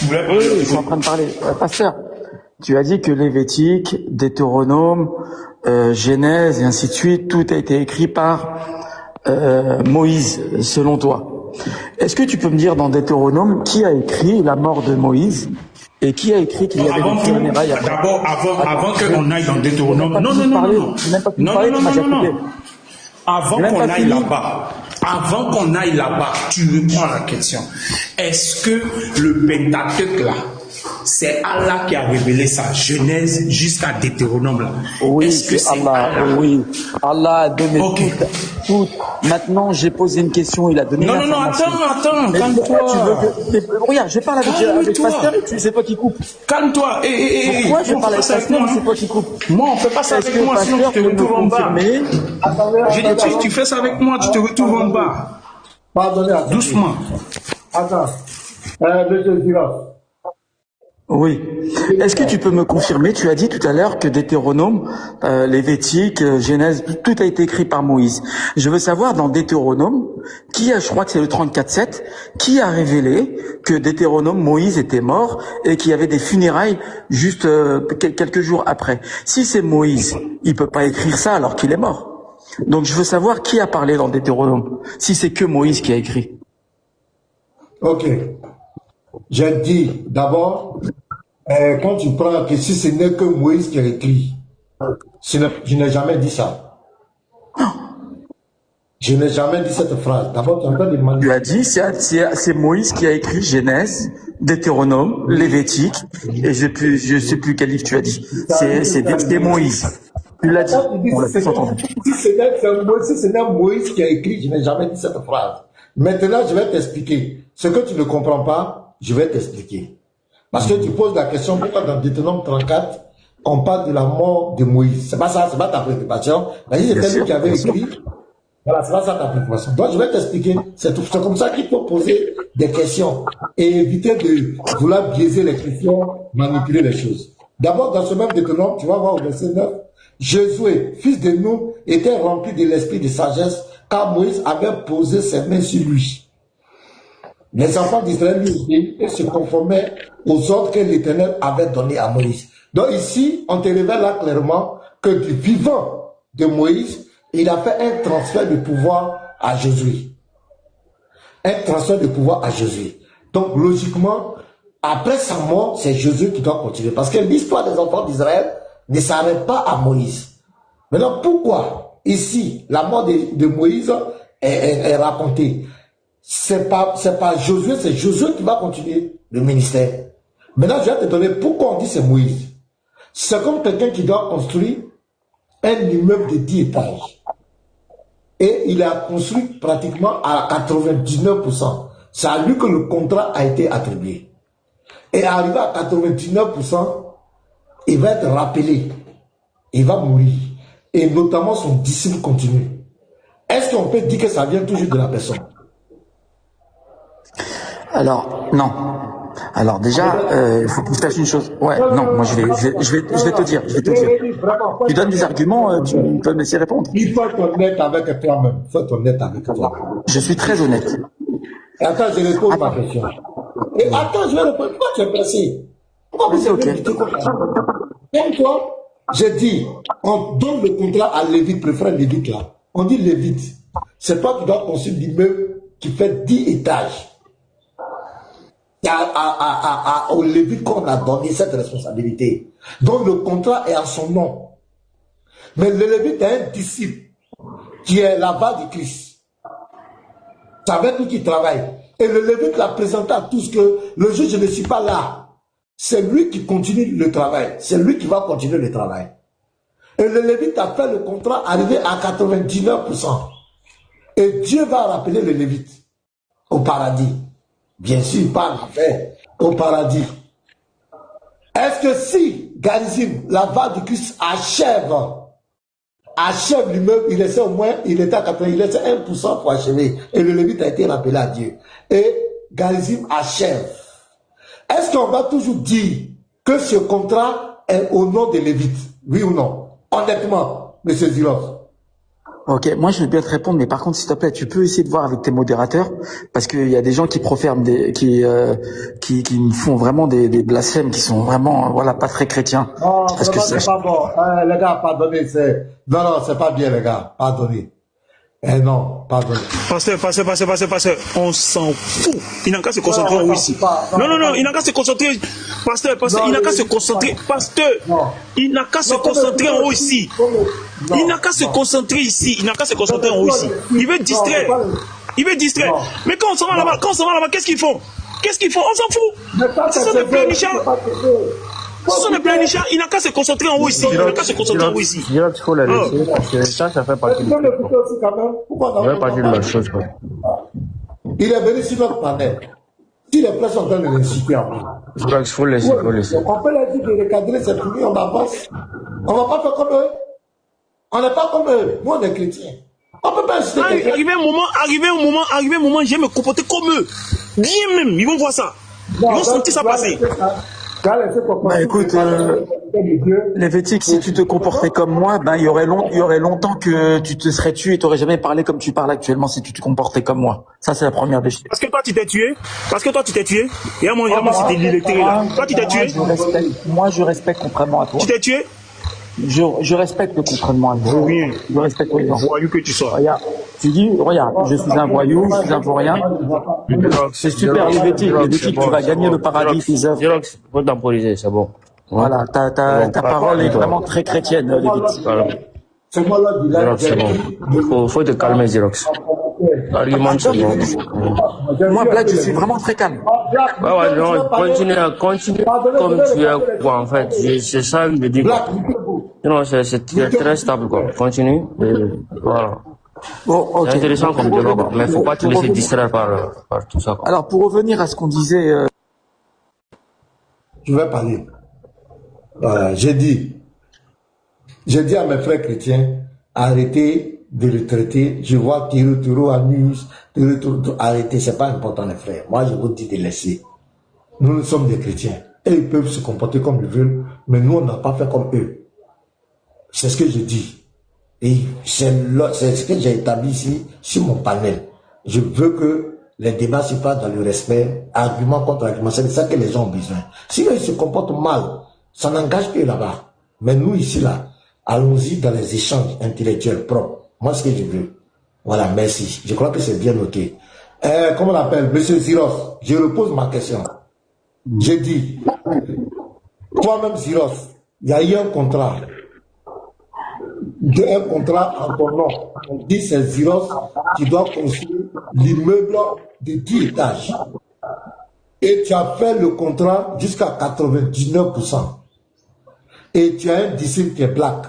Tu voulais Oui, parler oui, autre je suis en chose. train de parler. Pasteur, tu as dit que Lévitique, Deutéronome, Genèse et ainsi de suite, tout a été écrit par Moïse, selon toi. Est-ce que tu peux me dire dans Deutéronome qui a écrit la mort de Moïse et qui a écrit qu'il Non, y avait des avant tout, funérailles après? d'abord, Attends, avant qu'on aille dans j'ai même Deutéronome, pas non, fini non, de non, non, parler. non, J'ai même pas fini de non, non, parler, tu non, m'as non, déjà non, coupé. non. Avant J'ai même qu'on pas aille fini. là-bas, tu reprends la question. Est-ce que le Pentateuque là, c'est Allah qui a révélé sa Genèse jusqu'à Deutéronome là? Oui, Est-ce que c'est c'est Allah. Allah? Oui, Allah a donné Ok. tout. Maintenant, j'ai posé une question, il a donné Non, une non, non, information. attends, Mais pourquoi tu veux calme-toi. que... Mais, regarde, je parle avec Calme-toi. Pasteur et c'est toi qui coupes. Calme-toi. Pourquoi je On parle fait pas avec ça avec Pasteur moi. et c'est toi qui coupes? Moi, on fait pas ça Est-ce avec que moi, sinon tu Pasteur te peut me retrouves en bas. confirmer? J'ai dit, tu fais ça avec moi, tu te retrouves en bas. Pardonnez, Doucement. Attends. Monsieur Giros. Oui. Est-ce que tu peux me confirmer? Tu as dit tout à l'heure que Deutéronome, Lévitique, Genèse, tout a été écrit par Moïse. Je veux savoir dans Deutéronome, je crois que c'est le 34-7, qui a révélé que Deutéronome, Moïse était mort et qu'il y avait des funérailles juste quelques jours après. Si c'est Moïse, il peut pas écrire ça alors qu'il est mort. Donc je veux savoir qui a parlé dans Deutéronome, si c'est que Moïse qui a écrit. Ok. J'ai dit d'abord, quand tu prends que si ce n'est que Moïse qui a écrit, je n'ai jamais dit ça. Je n'ai jamais dit cette phrase. D'abord, tu es en train de Tu manipuler. as dit, c'est Moïse qui a écrit Genèse, Deutéronome, Lévitique, et je sais plus quel livre tu as dit. C'est Moïse. Tu l'as dit. Quand tu dis On l'a si tous entendu. ce n'est Moïse qui a écrit, je n'ai jamais dit cette phrase. Maintenant, je vais t'expliquer. Ce que tu ne comprends pas, je vais t'expliquer. Parce que tu poses la question, pourquoi dans Deutéronome 34, on parle de la mort de Moïse? C'est pas ça, c'est pas ta préoccupation. C'est lui qui avait écrit. Voilà, c'est pas ça ta préoccupation. Donc, je vais t'expliquer. C'est comme ça qu'il faut poser des questions et éviter de vouloir biaiser les questions, manipuler les choses. D'abord, dans ce même Deutéronome, tu vas voir au verset 9, Josué, fils de Nun, était rempli de l'esprit de sagesse, car Moïse avait posé ses mains sur lui. Les enfants d'Israël lui et se conformaient aux ordres que l'Éternel avait donnés à Moïse. Donc ici, on te révèle là clairement que du vivant de Moïse, il a fait un transfert de pouvoir à Josué. Un transfert de pouvoir à Josué. Donc logiquement, après sa mort, c'est Josué qui doit continuer. Parce que l'histoire des enfants d'Israël ne s'arrête pas à Moïse. Maintenant, pourquoi ici, la mort de Moïse est racontée? C'est pas Josué, c'est Josué qui va continuer le ministère. Maintenant, je vais te donner pourquoi on dit c'est Moïse. C'est comme quelqu'un qui doit construire un immeuble de 10 étages. Et il a construit pratiquement à 99%. C'est à lui que le contrat a été attribué. Et arrivé à 99%, il va être rappelé. Il va mourir. Et notamment son disciple continue. Est-ce qu'on peut dire que ça vient toujours de la personne? Alors, non. Alors déjà, il faut que je sache une chose. Ouais, non, moi je vais te dire. Tu donnes des arguments, tu peux me laisser répondre. Il faut être honnête avec toi-même. Il faut être honnête avec toi. Je suis très honnête. Et attends, je réponds ma question. Et attends, je vais répondre. Pourquoi tu es pressé? Pourquoi vous êtes comme toi, j'ai dit, on donne le contrat à Lévite, préfère Lévite là. On dit Lévite. C'est toi qui dois construire l'immeuble qui fait 10 étages. C'est au Lévite qu'on a donné cette responsabilité. Donc le contrat est à son nom. Mais le Lévite est un disciple qui est la base du Christ. C'est avec lui qui travaille. Et le Lévite l'a présenté à tous que le jour où je ne suis pas là, c'est lui qui continue le travail. C'est lui qui va continuer le travail. Et le Lévite a fait le contrat arrivé à 99%. Et Dieu va rappeler le Lévite au paradis. Bien sûr, pas en enfer, au paradis. Est-ce que si Garizim, la vague du Christ, achève l'immeuble, il laissait au moins, il était à 80, il laissait 1% pour achever. Et le Lévite a été rappelé à Dieu. Et Garizim achève. Est-ce qu'on va toujours dire que ce contrat est au nom de Lévite? Oui ou non? Honnêtement, M. Zilos. Ok, moi je veux bien te répondre, mais par contre, s'il te plaît, tu peux essayer de voir avec tes modérateurs, parce qu'il y a des gens qui profèrent qui me font vraiment des blasphèmes, qui sont vraiment, voilà, pas très chrétiens. Non, Parce que vraiment, c'est pas bon. Les gars, pardonnez. Non, non, c'est pas bien, les gars. Pardonnez. Non, pardonnez. Pasteur, on s'en fout. Il n'a qu'à se concentrer en ici. Non, il n'a qu'à se concentrer. Pasteur, il n'a qu'à se concentrer. Pasteur, il n'a qu'à se concentrer en haut ici. Il n'a qu'à se concentrer ici. Il n'a qu'à se concentrer en haut ici. Il veut distraire. Mais quand on s'en va là-bas, qu'est-ce qu'ils font? On s'en fout. Ce sont des pleurnichards. Il n'a qu'à se concentrer en haut ici. Il n'a qu'à se concentrer en haut ici. Il faut les laisser, parce que ça fait partie de la chose. Il est venu sur notre planète. Si les presse sont en train de l'inciter en nous. Je crois qu'il faut laisser. On peut leur dire de recadrer cette famille, on avance. On ne va pas faire comme eux. On n'est pas comme eux. Nous, on est chrétiens. On ne peut pas inciter quelqu'un. Arrivé un moment, je vais me comporter comme eux. Bien même, ils vont voir ça. Ils vont sentir ça passer. Bah écoute, Lévitique, si tu te comportais comme moi, ben il y aurait longtemps que tu te serais tué et tu n'aurais jamais parlé comme tu parles actuellement si tu te comportais comme moi. Ça, c'est la première des choses. Parce que toi, tu t'es tué. Et à moi, c'était l'électrique là. Toi, tu t'es tué. Moi, je respecte contrairement à toi. Tu t'es tué. Je respecte contrairement à toi. Oui. Je respecte les gens. Voyou que tu sois. Regarde, tu dis, regarde, je suis un voyou, je suis un vaurien. C'est super, Lévitique, tu vas gagner le paradis, tes œuvres. Xerox, faut temporiser, c'est bon. Voilà, ta parole est vraiment très chrétienne, Lévitique. C'est moi là, Xerox, c'est bon. Faut te calmer, Xerox. L'argument, c'est bon. Moi, Black, je suis vraiment très calme. Ouais, non, continue comme tu es, quoi, en fait. C'est ça, je dis, quoi. Non, c'est très stable, quoi. Continue, et voilà. Bon, ok. C'est intéressant comme débat, quoi. Mais faut pas te laisser distraire par tout ça, quoi. Alors, pour revenir à ce qu'on disait, Je vais parler. Voilà, j'ai dit à mes frères chrétiens, arrêtez de le traiter. Je vois Tiro à news, arrêtez, c'est pas important les frères. Moi, je vous dis de laisser. Nous sommes des chrétiens. Et ils peuvent se comporter comme ils veulent, mais nous, on n'a pas fait comme eux. C'est ce que je dis. Et c'est ce que j'ai établi ici sur mon panel. Je veux que les débats se fassent dans le respect, argument contre argument. C'est de ça que les gens ont besoin. Si ils se comportent mal, ça n'engage que là-bas. Mais nous, ici, là, allons-y dans les échanges intellectuels propres. Moi, ce que je veux. Voilà, merci. Je crois que c'est bien noté. Comment on l'appelle? Monsieur Ziros, je repose ma question. J'ai dit, toi-même, Ziros, il y a eu un contrat. Un contrat en ton nom. On dit c'est Ziros, tu dois construire l'immeuble de 10 étages. Et tu as fait le contrat jusqu'à 99%. Et tu as un disciple qui est black.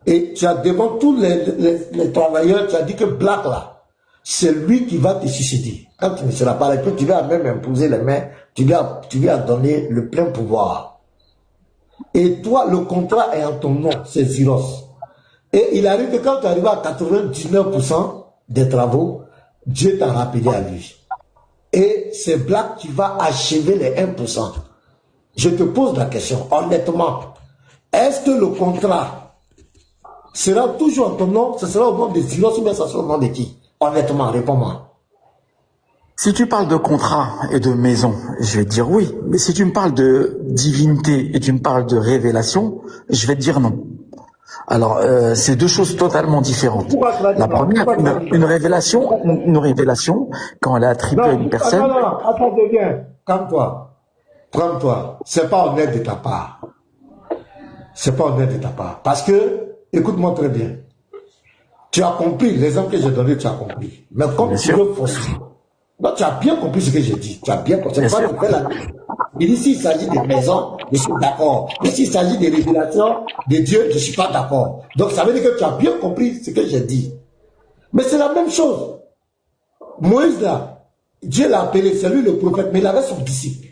Et tu as devant tous les travailleurs, tu as dit que black là, c'est lui qui va te suicider. Quand tu ne seras pas là, tu vas même imposer les mains, tu lui as donné le plein pouvoir. Et toi, le contrat est en ton nom, c'est Ziros. Et il arrive que quand tu arrives à 99% des travaux, Dieu t'a rappelé à lui. Et c'est black qui va achever les 1%. Je te pose la question, honnêtement, est-ce que le contrat sera toujours en ton nom, ce sera au nom de Ziros ou bien ça sera au nom de qui? Honnêtement, réponds-moi. si tu parles de contrat et de maison, je vais te dire oui. Mais si tu me parles de divinité et tu me parles de révélation, je vais te dire non. Alors, c'est deux choses totalement différentes. La première, une révélation, quand elle est attribuée à une personne... Non, attends, viens, calme-toi. C'est pas honnête de ta part. C'est pas honnête de ta part. Parce que, écoute-moi très bien, tu as compris, l'exemple que j'ai donné, tu as compris. Mais comme tu veux forcer... Non, tu as bien compris ce que j'ai dit. Tu as bien compris. C'est pas de faire la... Il dit, s'il s'agit de maison, je suis d'accord. Mais s'il s'agit de révélation de Dieu, je ne suis pas d'accord. Donc, ça veut dire que tu as bien compris ce que j'ai dit. Mais c'est la même chose. Moïse, là, Dieu l'a appelé, c'est lui le prophète, mais il avait son disciple.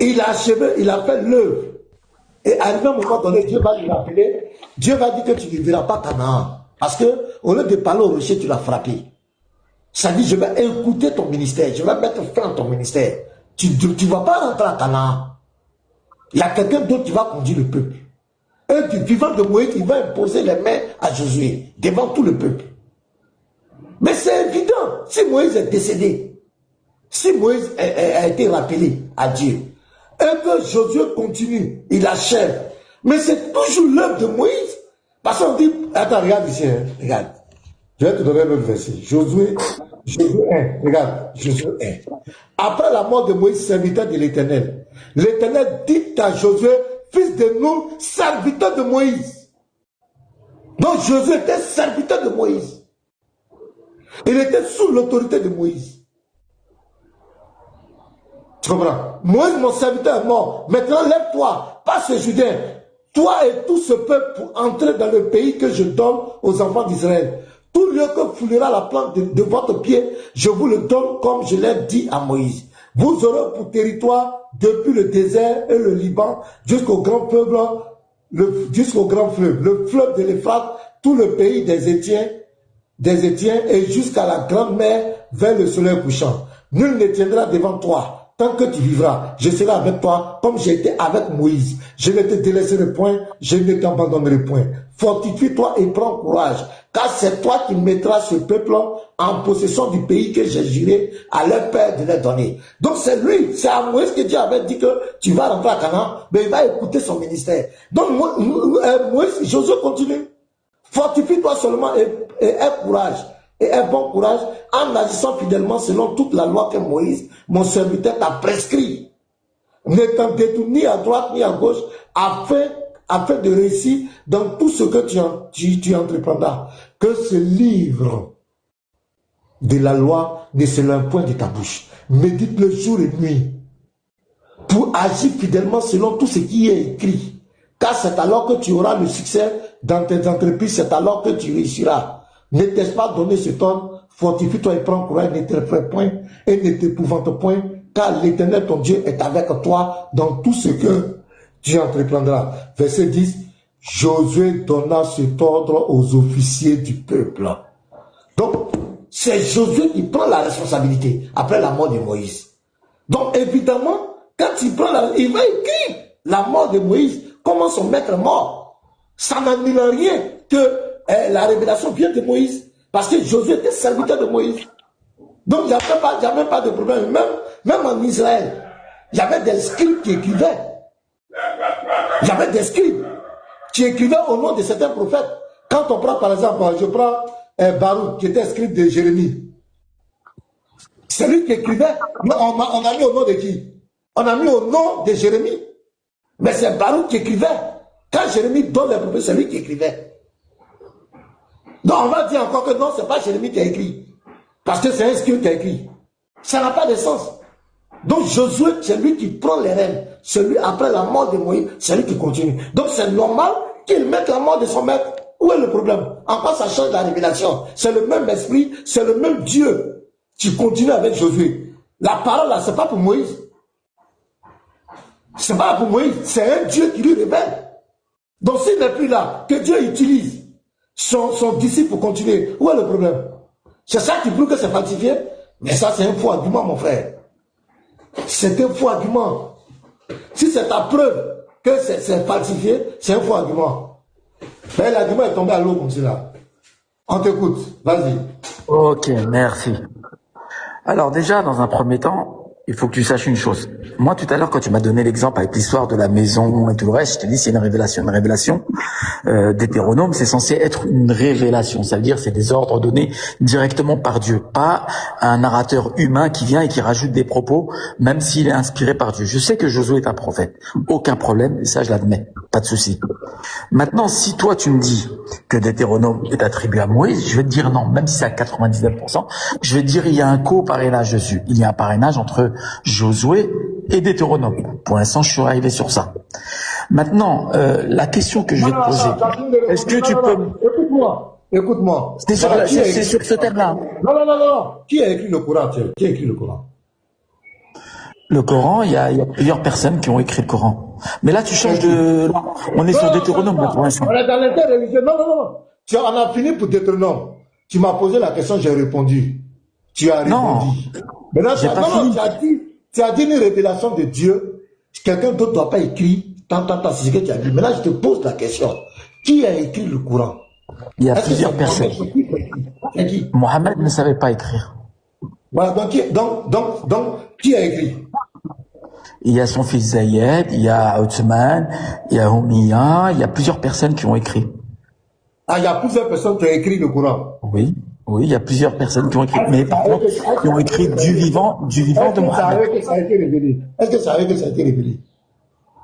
Et il a achevé, il a fait l'œuvre. Et à un moment donné, Dieu va lui appeler. Dieu va dire que tu ne verras pas Canaan. Parce que, au lieu de parler au rocher, tu l'as frappé. Ça dit, je vais écouter ton ministère, je vais mettre fin à ton ministère. Tu ne vas pas rentrer à Canaan. Il y a quelqu'un d'autre qui va conduire le peuple. un du vivant de Moïse, il va imposer les mains à Josué devant tout le peuple. Mais c'est évident, si Moïse est décédé, si Moïse a été rappelé à Dieu, et que Josué continue, il achève, mais c'est toujours l'œuvre de Moïse. Parce qu'on dit, attends, regarde ici, hein, regarde. Je vais te donner le verset. Josué 1, regarde, Josué 1. Après la mort de Moïse, serviteur de l'Éternel, l'Éternel dit à Josué, fils de Nun, serviteur de Moïse. Donc Josué était serviteur de Moïse. Il était sous l'autorité de Moïse. Tu comprends? Moïse, mon serviteur, est mort. Maintenant, lève-toi, passe ce Judin, toi et tout ce peuple, pour entrer dans le pays que je donne aux enfants d'Israël. Tout lieu que foulera la plante de votre pied, je vous le donne comme je l'ai dit à Moïse. Vous aurez pour territoire depuis le désert et le Liban jusqu'au grand peuple, jusqu'au grand fleuve, le fleuve de l'Euphrate, tout le pays des Étiens et jusqu'à la grande mer vers le soleil couchant. Nul ne tiendra devant toi. Tant que tu vivras, je serai avec toi comme j'ai été avec Moïse. Je ne te délaisserai point, je ne t'abandonnerai point. Fortifie-toi et prends courage, car c'est toi qui mettras ce peuple en possession du pays que j'ai juré à leur père de leur donner. Donc c'est lui, c'est à Moïse que Dieu avait dit que tu vas rentrer à Canaan, mais il va écouter son ministère. Donc Moïse, Josué continue. Fortifie-toi seulement et aie courage. Et un bon courage en agissant fidèlement selon toute la loi que Moïse, mon serviteur, t'a prescrit. Ne t'en détourne ni à droite ni à gauche afin de réussir dans tout ce que tu entreprendras. Que ce livre de la loi ne s'éloigne point de ta bouche. Médite-le jour et nuit pour agir fidèlement selon tout ce qui est écrit. Car c'est alors que tu auras le succès dans tes entreprises, c'est alors que tu réussiras. Ne t'ai-je pas donné ce ordre? Fortifie-toi et prends courage, ne t'effraie point et ne t'épouvante point, car l'Éternel ton Dieu est avec toi dans tout ce que tu entreprendras. Verset 10, Josué donna cet ordre aux officiers du peuple. Donc, c'est Josué qui prend la responsabilité après la mort de Moïse. Donc, évidemment, quand il prend il va écrire la mort de Moïse, comment son maître est mort. Ça n'annule rien que la révélation vient de Moïse, parce que Josué était serviteur de Moïse. Donc il n'y a même pas de problème. Même en Israël, il y avait des scribes qui écrivaient. Il y avait des scribes qui écrivaient au nom de certains prophètes. Quand on prend par exemple, je prends Baruch, qui était scribe de Jérémie. C'est lui qui écrivait. On a mis au nom de qui? On a mis au nom de Jérémie. Mais c'est Baruch qui écrivait. Quand Jérémie donne les prophéties, c'est lui qui écrivait. Donc on va dire encore que non, ce n'est pas Jérémie qui a écrit. Parce que c'est un scribe qui a écrit. Ça n'a pas de sens. Donc Josué, c'est lui qui prend les rênes. Celui après la mort de Moïse, c'est lui qui continue. Donc c'est normal qu'il mette la mort de son maître. Où est le problème? En quoi ça change la révélation? C'est le même esprit, c'est le même Dieu qui continue avec Josué. La parole là, ce n'est pas pour Moïse. Ce n'est pas pour Moïse, c'est un Dieu qui lui révèle. Donc s'il n'est plus là, que Dieu utilise son disciple pour continuer. Où est le problème? C'est ça qui prouve que c'est falsifié? Mais ça, c'est un faux argument, mon frère. C'est un faux argument. Si c'est ta preuve que c'est falsifié, c'est un faux argument. Mais l'argument est tombé à l'eau comme cela. On t'écoute. Vas-y. Ok, merci. Alors déjà, dans un premier temps, il faut que tu saches une chose. Moi, tout à l'heure, quand tu m'as donné l'exemple avec l'histoire de la maison et tout le reste, je te dis c'est une révélation. Une révélation d'Hétéronome, c'est censé être une révélation. Ça veut dire c'est des ordres donnés directement par Dieu, pas un narrateur humain qui vient et qui rajoute des propos, même s'il est inspiré par Dieu. Je sais que Josué est un prophète, aucun problème, et ça je l'admets, pas de souci. Maintenant, si toi tu me dis que d'Hétéronome est attribué à Moïse, je vais te dire non, même si c'est à 99%, je vais te dire il y a un co-parrainage dessus. Il y a un parrainage entre Josué et Deutéronome. Pour l'instant, je suis arrivé sur ça. Maintenant, la question que je vais te poser, est-ce que tu peux... Écoute-moi. C'est sur ce thème-là. Non. Qui a écrit le Coran? Qui a écrit le Coran? Le Coran, il y a plusieurs personnes qui ont écrit le Coran. Mais là, tu changes de... On est sur Deutéronome, pour l'instant. On est dans l'interreligieux. Non. Tu en as fini pour Deutéronome. Tu m'as posé la question, j'ai répondu. Tu as répondu. Non. Maintenant, tu as dit une révélation de Dieu. Quelqu'un d'autre ne doit pas écrire c'est ce que tu as dit. Maintenant, je te pose la question. Qui a écrit le Coran? Il y a plusieurs personnes. C'est qui? Mohamed ne savait pas écrire. Voilà, donc, qui a écrit? Il y a son fils Zayed, il y a Othman, il y a Oumiya, il y a plusieurs personnes qui ont écrit. Ah, il y a plusieurs personnes qui ont écrit le Coran. Oui, il y a plusieurs personnes qui ont écrit, mais par contre, qui ont écrit du vivant de Mohamed. Est-ce que ça a été révélé? Est-ce que ça a été révélé?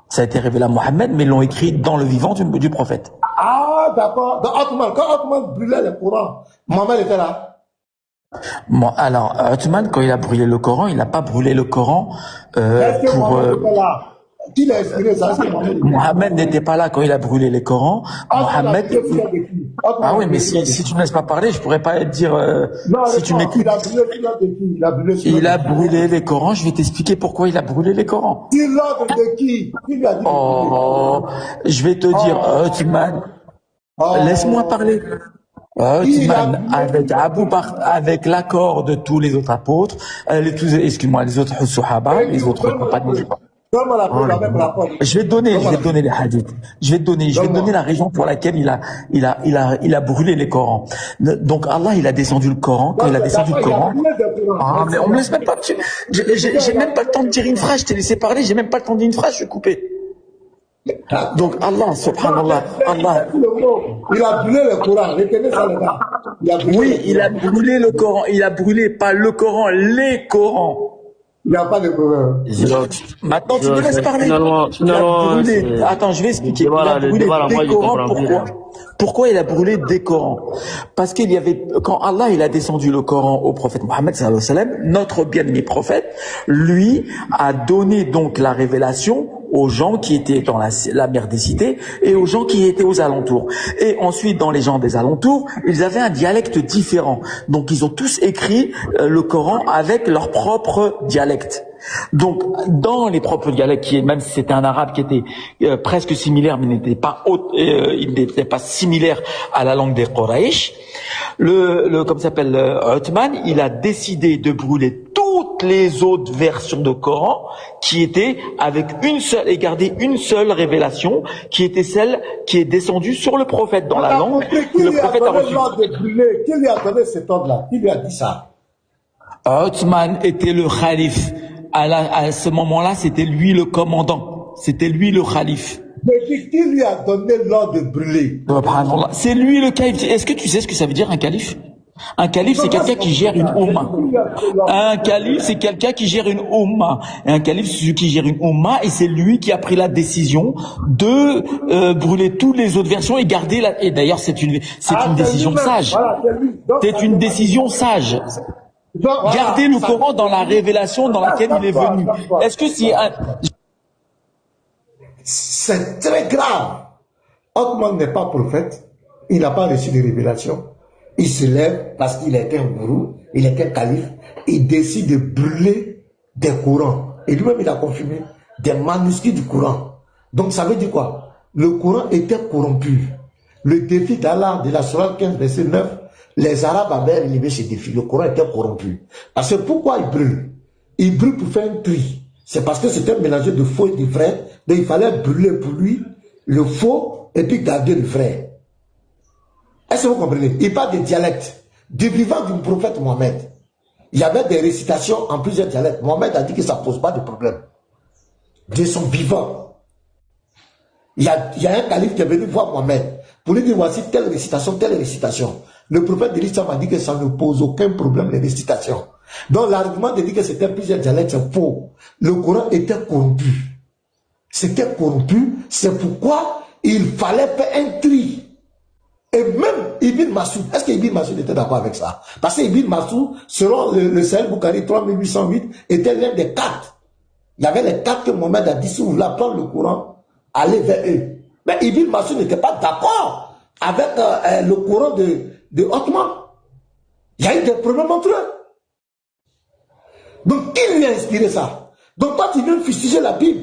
Ça a été révélé à Mohamed, mais ils l'ont écrit dans le vivant du prophète. Ah, d'accord. Quand Othman brûlait le Coran, Mohamed était là. Bon, alors, Othman, quand il a brûlé le Coran, il n'a pas brûlé le Coran pour... Qui l'a inspiré ça? Mohamed n'était pas là quand il a brûlé les Corans. Mohamed... Ah oui, mais si tu ne me laisses pas parler, je pourrais pas te dire... si tu m'écoutes... Il a brûlé les Corans, je vais t'expliquer pourquoi il a brûlé les Corans. Qui l'ordre de qui? Qui lui a dit? Oh, je vais te dire, Othman... Laisse-moi parler. Othman, avec l'accord de tous les autres apôtres, excuse-moi, les autres Sahaba, les autres compagnons. Je vais te donner les hadiths. Je vais te donner la raison pour laquelle il a brûlé les Corans. Donc Allah, il a descendu le Coran. Quand il a descendu le Coran, mais on me laisse même pas. J'ai même pas le temps de dire une phrase. Je t'ai laissé parler. J'ai même pas le temps de dire une phrase. Je suis coupé. Donc Allah, subhanallah, Allah. Il a brûlé le Coran. Retenez ça, les gars. Oui, il a brûlé le Coran. Il a brûlé pas le Coran, les Corans. Il n'y a pas de problème. Maintenant, tu me laisses parler. Attends, je vais expliquer. Il a brûlé des Corans. Pourquoi il a brûlé des Corans? Parce qu'il y avait, quand Allah il a descendu le Coran au prophète Mohammed sallallahu alayhi wa sallam, notre bien-aimé prophète, lui a donné donc la révélation aux gens qui étaient dans la mer des cités et aux gens qui étaient aux alentours. Et ensuite, dans les gens des alentours, ils avaient un dialecte différent. Donc, ils ont tous écrit le Coran avec leur propre dialecte. Donc, dans les propres dialectes, même si c'était un arabe qui était presque similaire, mais il n'était pas similaire à la langue des Quraysh, comme s'appelle Othman, il a décidé de brûler toutes les autres versions de Coran qui étaient avec une seule et garder une seule révélation, qui était celle qui est descendue sur le prophète dans la langue que le prophète a reçue. Qui lui a donné cet ordre-là? Qui lui a dit ça? Othman était le calife. À ce moment-là, c'était lui le commandant. C'était lui le calife. Mais qui lui a donné l'ordre de brûler? C'est lui le calife. Est-ce que tu sais ce que ça veut dire un calife? Un calife, c'est quelqu'un qui gère une umma. Un calife, c'est quelqu'un qui gère une umma. Et un calife, c'est celui qui gère une umma, et c'est lui qui a pris la décision de brûler toutes les autres versions et garder la. Et d'ailleurs, c'est une décision sage. C'est une décision sage. Garder le Coran dans la révélation dans laquelle il est venu. Est-ce que c'est très grave. Othman n'est pas prophète. Il n'a pas reçu de révélation. Il se lève parce qu'il était un gourou, il était un calife. Il décide de brûler des Corans. Et lui-même, il a confirmé des manuscrits du Coran. Donc, ça veut dire quoi? Le Coran était corrompu. Le défi d'Allah de la Sourate 15, verset 9, les Arabes avaient relevé ce défi. Le Coran était corrompu. Parce que pourquoi il brûle? Il brûle pour faire un tri. C'est parce que c'était un mélange de faux et de vrai. Donc il fallait brûler pour lui le faux et puis garder le vrai. Est-ce que vous comprenez? Il parle de dialecte. Du vivant du prophète Mohammed. Il y avait des récitations en plusieurs dialectes. Mohammed a dit que ça ne pose pas de problème. De son vivant. Il y a un calife qui est venu voir Mohammed pour lui dire voici telle récitation, telle récitation. Le prophète de l'Islam a dit que ça ne pose aucun problème, les récitations. Donc l'argument de dire que c'était plusieurs dialectes, c'est faux. Le Coran était corrompu. C'était corrompu, c'est pourquoi il fallait faire un tri. Et même Ibn Massoud, est-ce que Ibn Massoud était d'accord avec ça? Parce que Ibn Massoud, selon le Sahih Bukhari 3808, était l'un des quatre. Il y avait les quatre que Mohammed a dit, si vous voulez apprendre le Coran, allez vers eux. Mais Ibn Massoud n'était pas d'accord avec le Coran de Othman. Il y a eu des problèmes entre eux. Donc, qui lui a inspiré ça? Donc, toi, tu viens fustiger la Bible.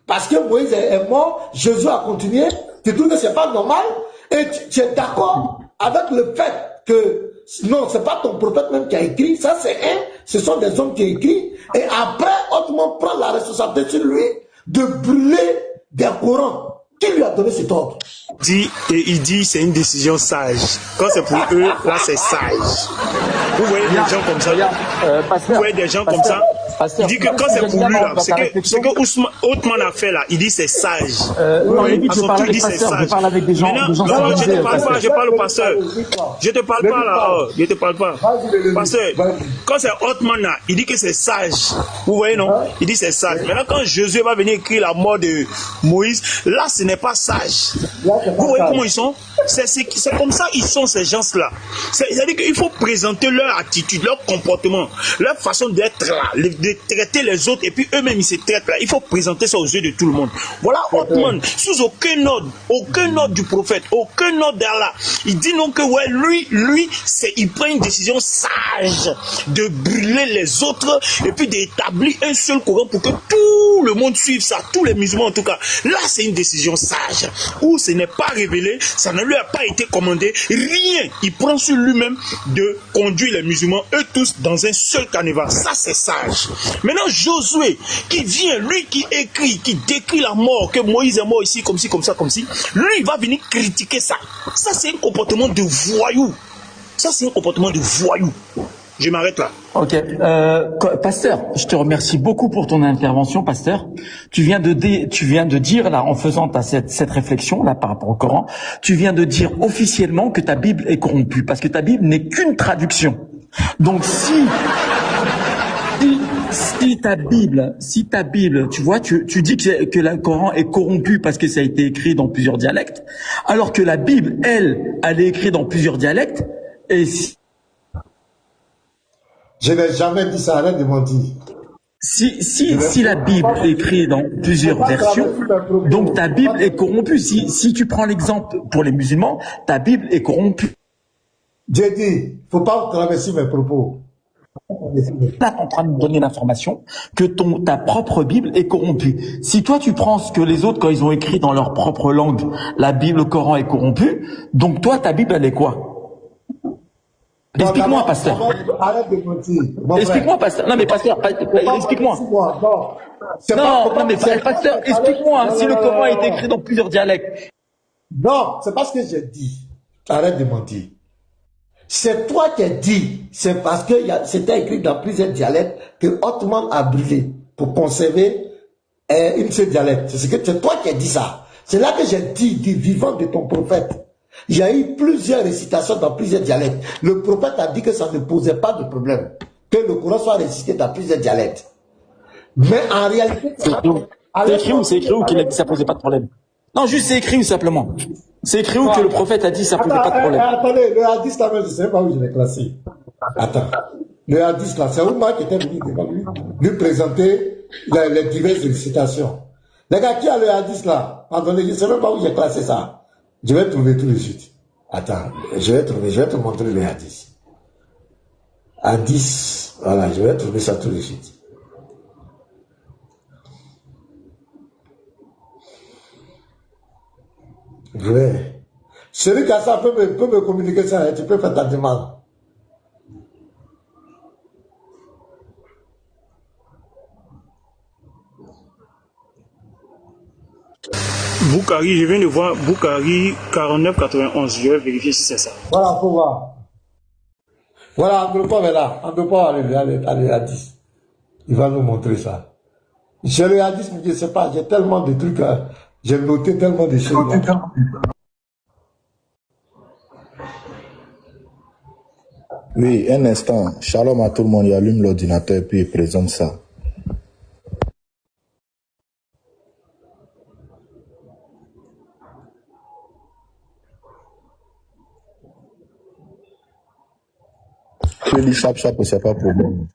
Parce que Moïse est mort, Jésus a continué, tu trouves que c'est pas normal, et tu es d'accord avec le fait que, non, c'est pas ton prophète même qui a écrit, ça ce sont des hommes qui ont écrit, et après, Othman prend la responsabilité sur lui de brûler d'un Coran. Qui lui a donné cet ordre? Il dit c'est une décision sage. Quand c'est pour eux, là c'est sage. Vous voyez des gens comme ça. Vous voyez des gens comme ça. Il dit que quand c'est pour lui là, ce que Othman a fait là, il dit c'est sage. Je parle avec des gens. Non, je te parle pas, je parle au pasteur. Je te parle pas là, je te parle pas. Pasteur, quand c'est Othman là, il dit que c'est sage. Vous voyez non? Il dit c'est sage. Maintenant quand Josué va venir écrire la mort de Moïse, là ce n'est pas sage. Vous voyez comment ils sont? C'est comme ça ils sont ces gens-là. C'est-à-dire qu'il faut présenter leur attitude, leur comportement, leur façon d'être là, de traiter les autres et puis eux-mêmes ils se traitent là. Il faut présenter ça aux yeux de tout le monde. Voilà Othman, sous aucun ordre du prophète, aucun ordre d'Allah. Il dit non que ouais, lui, il prend une décision sage de brûler les autres et puis d'établir un seul Coran pour que tout le monde suive ça, tous les musulmans en tout cas. Là c'est une décision sage où ce n'est pas révélé, ça ne lui a pas été commandé, rien. Il prend sur lui-même de conduire les musulmans, eux tous, dans un seul canevas. Ça, c'est sage. Maintenant, Josué, qui vient, lui qui écrit, qui décrit la mort, que Moïse est mort ici, comme ci, comme ça, comme ci, lui, il va venir critiquer ça. Ça, c'est un comportement de voyou. Ça, c'est un comportement de voyou. Je m'arrête là. Ok. Pasteur, je te remercie beaucoup pour ton intervention, pasteur. Tu viens de dire, là, en faisant cette réflexion, là, par rapport au Coran, tu viens de dire officiellement que ta Bible est corrompue, parce que ta Bible n'est qu'une traduction. Donc, si ta Bible, tu vois, tu dis que le Coran est corrompu parce que ça a été écrit dans plusieurs dialectes, alors que la Bible, elle est écrite dans plusieurs dialectes, et je n'ai jamais dit ça, arrête de mentir. Si la Bible est écrite dans plusieurs versions, donc ta Bible est corrompue. Si tu prends l'exemple pour les musulmans, ta Bible est corrompue. J'ai dit, il ne faut pas traverser mes propos. Là, tu es en train de me donner l'information que ta propre Bible est corrompue. Si toi, tu prends ce que les autres, quand ils ont écrit dans leur propre langue, la Bible, le Coran est corrompu, donc toi, ta Bible, elle est quoi? Explique-moi, pasteur. Arrête de mentir. Explique-moi, pasteur. Non, mais pasteur, explique-moi. Non, mais pasteur, explique-moi si le Coran a été écrit dans plusieurs dialectes. Non, c'est pas ce que j'ai dit. Arrête de mentir. C'est toi qui as dit, c'est parce que c'était écrit dans plusieurs dialectes que Othman a brûlé pour conserver une seule dialecte. C'est toi qui as dit ça. C'est là que j'ai dit du vivant de ton prophète. Il y a eu plusieurs récitations dans plusieurs dialectes. Le prophète a dit que ça ne posait pas de problème, que le Coran soit récité dans plusieurs dialectes. Mais en réalité, c'est écrit où qu'il a dit que ça posait pas de problème? Non, juste c'est écrit où simplement. C'est écrit où que le prophète a dit que ça posait pas de problème. Attendez, le hadith là, je ne sais pas où je l'ai classé. Attends. Le hadith là, c'est Oumar qui était venu devant lui présenter les diverses récitations. Les gars, qui a le hadith là? Attendez, je ne sais même pas où j'ai classé ça. Je vais trouver tout de suite. Attends, je vais te montrer les hadiths. Hadith, voilà, je vais trouver ça tout de suite. Ouais. Celui qui a ça peut me communiquer ça, tu peux faire ta demande. Boukari, je viens de voir Boukari 49-91. Je vais vérifier si c'est ça. Voilà, faut voir. Voilà, Andropa est là. Andropa, allez, à 10. Il va nous montrer ça. Je le ai dit, mais je ne sais pas, j'ai tellement de trucs, j'ai noté tellement de choses. Oui, un instant. Shalom à tout le monde. Il allume l'ordinateur puis il présente ça. Je lis chap, c'est pas problème.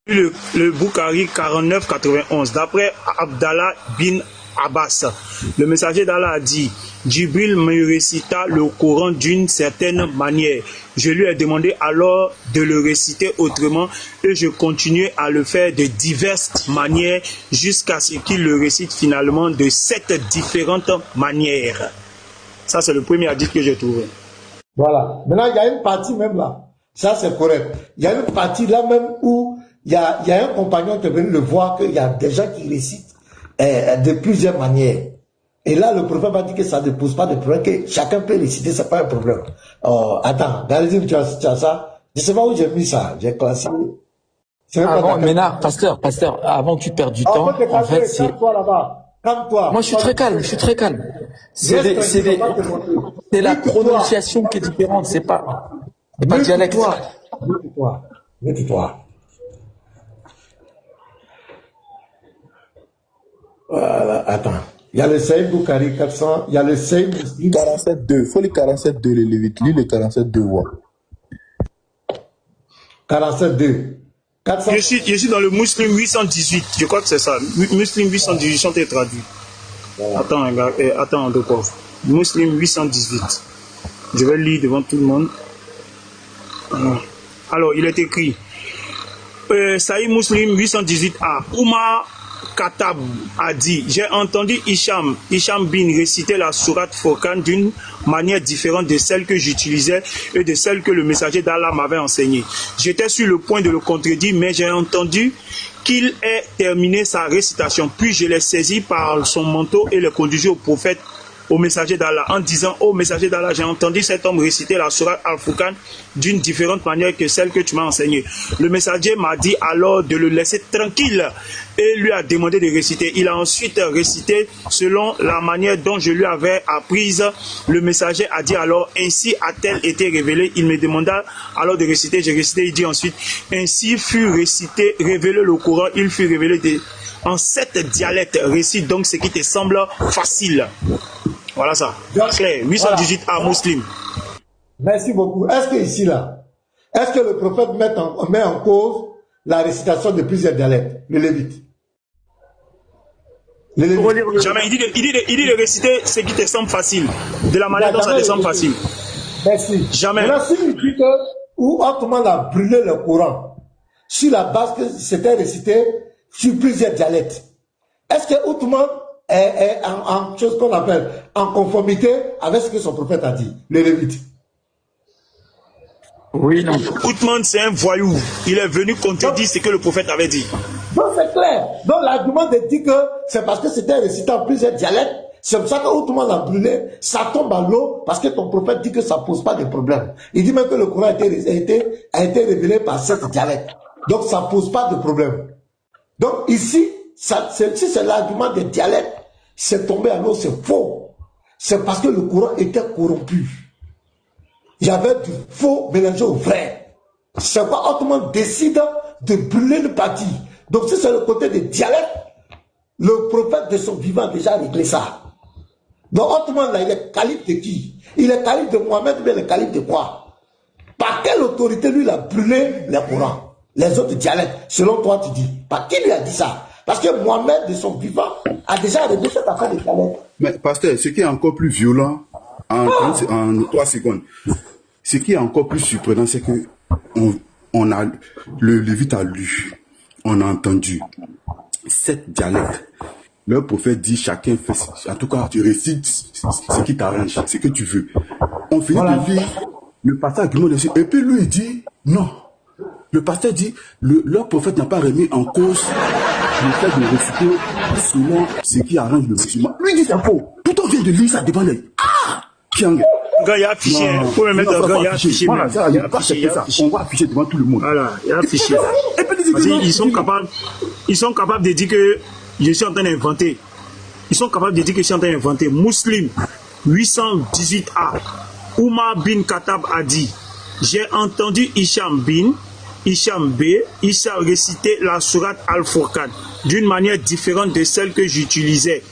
Le Boukari 49-91. D'après Abdallah bin Abbas, le messager d'Allah a dit: Jibril me récita le Coran d'une certaine manière. Je lui ai demandé alors de le réciter autrement et je continuais à le faire de diverses manières jusqu'à ce qu'il le récite finalement de 7 différentes manières. Ça, c'est le premier hadith que j'ai trouvé. Voilà. Maintenant, il y a une partie même là. Ça, c'est correct. Il y a une partie là même où il y a un compagnon qui est venu le voir qu'il y a des gens qui récitent de plusieurs manières. Et là, le prophète m'a dit que ça ne pose pas de problème, que chacun peut réciter, c'est pas un problème. Attends, Galizim, tu as ça? Je sais pas où j'ai mis ça, j'ai classé. Maintenant, pasteur, avant que tu perdes du temps, en fait, c'est... Calme-toi. Moi, je suis très calme, C'est la prononciation qui est différente, c'est pas dialecte. Mets-toi. Voilà, attends. Il y a le Saïd Boukari 400, il y a le Saïd 47.2, faut les 47.2, les Lévites. Lis les 47.2, ouais. 47.2. Je suis dans le Muslim 818, je crois que c'est ça. Muslim 818, chantez traduit. Voilà. Attends, d'accord. Muslim 818. Je vais lire devant tout le monde. Alors, il est écrit Saïd Muslim 818a. Oumar Khattab a dit, j'ai entendu Hicham bin réciter la sourate Furqan d'une manière différente de celle que j'utilisais et de celle que le messager d'Allah m'avait enseignée. J'étais sur le point de le contredire, mais j'ai entendu qu'il ait terminé sa récitation. Puis je l'ai saisi par son manteau et le conduisit au prophète, au messager d'Allah, en disant, ô messager d'Allah, j'ai entendu cet homme réciter la sourate Al-Furqan d'une différente manière que celle que tu m'as enseignée. Le messager m'a dit alors de le laisser tranquille et lui a demandé de réciter. Il a ensuite récité selon la manière dont je lui avais apprise. Le messager a dit alors, ainsi a-t-elle été révélée. Il me demanda alors de réciter. J'ai récité, il dit ensuite, ainsi fut récité, révélé le Coran, il fut révélé en 7 dialectes. Récite donc ce qui te semble facile. Voilà ça. Clair. 818 à Muslim. Merci beaucoup. Est-ce que ici, là, est-ce que le prophète met en cause la récitation de plusieurs dialectes, le Lévite? Jamais. Il dit de réciter ce qui te semble facile. De la manière dont ça te semble facile. Merci. Jamais. Maintenant, si il dit que, où Ottoman a brûlé le Coran, sur la base que c'était récité sur plusieurs dialectes, est-ce que Ottoman est en chose qu'on appelle en conformité avec ce que son prophète a dit, le Lévite? Oui, non. Outman, c'est un voyou. Il est venu contredire ce que le prophète avait dit. Donc c'est clair. Donc l'argument de dire que c'est parce que c'était récité en plusieurs dialectes, c'est pour ça que Outman l'a brûlé, ça tombe à l'eau parce que ton prophète dit que ça ne pose pas de problème. Il dit même que le Coran a été révélé par 7 dialectes. Donc ça ne pose pas de problème. Donc ici, si c'est l'argument des dialectes, c'est tombé à l'eau, c'est faux. C'est parce que le Coran était corrompu. Il y avait du faux mélangé au vrai. C'est quoi Ottoman décide de brûler le parti. Donc si c'est le côté des dialectes, le prophète de son vivant a déjà réglé ça. Donc Ottoman là, il est calife de qui? Il est calife de Mohamed ou bien le calife de quoi? Par quelle autorité lui il a brûlé le Coran? Les autres dialectes, selon toi tu dis. Par qui lui a dit ça? Parce que Mohamed de son vivant a déjà réglé cette affaire des dialectes. Mais pasteur, ce qui est encore plus violent, en 3 secondes, ce qui est encore plus surprenant, c'est que on a, le Lévite a lu, on a entendu 7 dialectes. Le prophète dit chacun fait, en tout cas tu récites ce qui t'arrange, ce que tu veux. On finit de lire le pasteur argument dessus, et puis lui il dit non. Le pasteur dit leur prophète n'a pas remis en cause le fait de réciter selon ce qui arrange le musulman. Lui dit c'est faux. Tout on vient de lire ça devant les. Ah! Kiang. Gars, il y a affiché. Vous pouvez mettre un gars, il y a affiché. Voilà, ça, il y a affiché ça. On va afficher devant tout le monde. Voilà, il y a affiché. Ils sont capables de dire que je suis en train d'inventer. Ils sont capables de dire que je suis en train d'inventer. Muslim 818a. Oumar bin Khattab a dit, j'ai entendu Hicham B réciter la sourate Al-Furqan d'une manière différente de celle que j'utilisais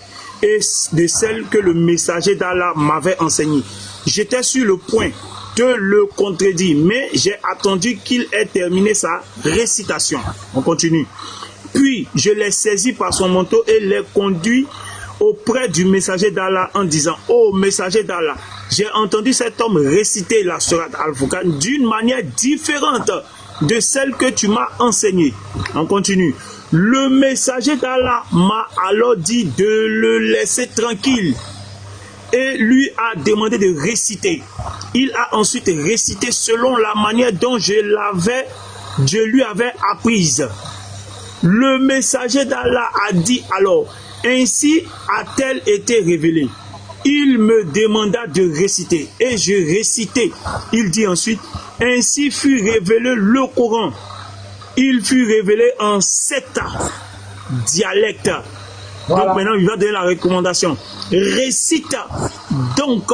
et de celle que le messager d'Allah m'avait enseignée. J'étais sur le point de le contredire, mais j'ai attendu qu'il ait terminé sa récitation. On continue. Puis je l'ai saisi par son manteau et l'ai conduit auprès du messager d'Allah en disant, ô messager d'Allah, j'ai entendu cet homme réciter la sourate Al-Furqan d'une manière différente de celle que tu m'as enseignée. On continue. Le messager d'Allah m'a alors dit de le laisser tranquille et lui a demandé de réciter. Il a ensuite récité selon la manière dont je lui avais apprise. Le messager d'Allah a dit alors, ainsi a-t-elle été révélée. Il me demanda de réciter et je récitais. Il dit ensuite, ainsi fut révélé le Coran. Il fut révélé en 7 dialectes. Voilà. Donc maintenant, il va donner la recommandation. Récite donc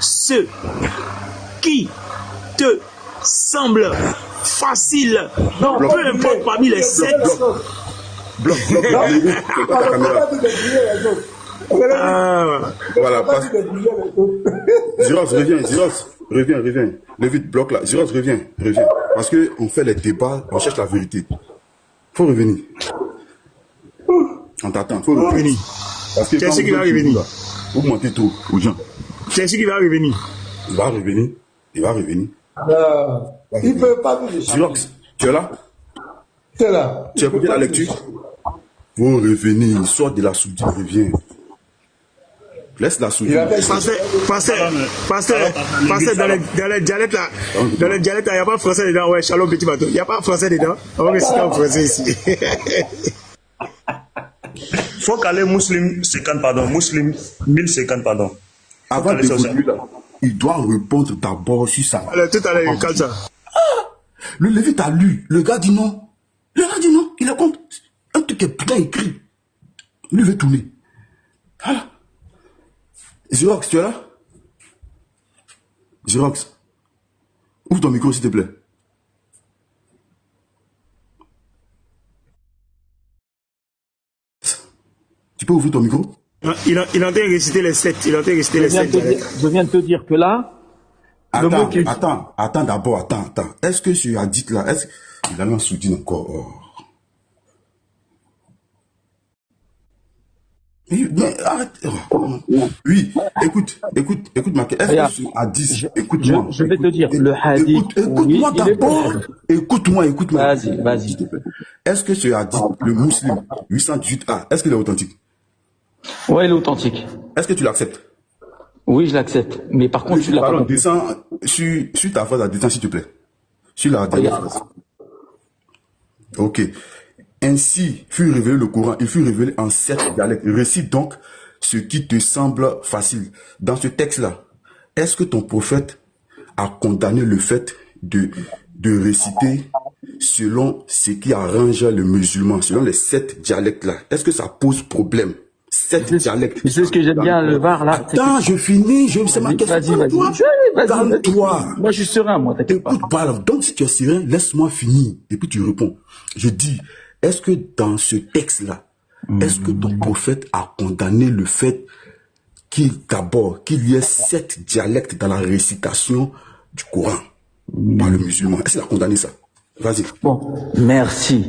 ce qui te semble facile. Non, peu importe parmi les 7. Bloc. Voilà, passe. Ziros, reviens. Le vite, bloc là. Ziros, reviens. Parce qu'on fait les débats, on cherche la vérité. Faut revenir. On t'attend, faut revenir. Parce que c'est ce qui va revenir. Vous mentez trop aux gens. C'est ce qui va revenir. Il va revenir. Il ne peut pas nous Ziros, tu es là? Tu es là. Tu as écouté la lecture? Faut revenir, sort de la soudure, reviens. Laisse la soudure. Pasteur, dans les dialectes là, il n'y a pas français dedans. Ouais, Shalom petit bateau. Il n'y a pas français dedans. On va réciter en français ici. Faut qu'aller musulman 50 pardon, musulman 1050 pardon. Avant de continuer là, il doit répondre d'abord sur ça. Alors, tout à l'heure, il calme ça. Le Lévite a lu. Le gars dit non. Il est contre. Un truc est bien écrit. Lui veut tourner. Voilà. Zirox, tu es là? Zirox, ouvre ton micro s'il te plaît. Tu peux ouvrir ton micro? Il est en train de réciter les 7. Je viens de te dire que là... Attends d'abord. Est-ce que ce hadith là, est-ce qu'il a un soutien encore? Mais arrête. Oui, écoute ma question. Écoute-moi. Je vais te dire, le hadith. Écoute-moi d'abord. Écoute-moi. Vas-y. Est-ce que ce hadith, le musulman 818A, est-ce qu'il est authentique? Ouais, il est authentique. Est-ce que tu l'acceptes? Oui, je l'accepte. Mais par contre, tu l'as pas. Descends sur ta phrase, descends s'il te plaît. Sur la dernière phrase. Ok. Ainsi fut révélé le Coran, il fut révélé en 7 dialectes. Récite donc ce qui te semble facile. Dans ce texte-là, est-ce que ton prophète a condamné le fait de réciter selon ce qui arrange le musulman, selon les 7 dialectes-là? Est-ce que ça pose problème? 7 dialectes. Tu sais ce que j'aime bien, le VAR, là? Attends, je finis, c'est ma question. Vas-y. Calme-toi. Moi, je suis serein, moi, t'inquiète pas. Écoute, voilà, donc si tu es serein, laisse-moi finir. Et puis tu réponds. Je dis, est-ce que dans ce texte-là, est-ce que ton prophète a condamné le fait qu'il y ait 7 dialectes dans la récitation du Coran par le musulman? Est-ce qu'il a condamné ça? Vas-y. Bon, merci.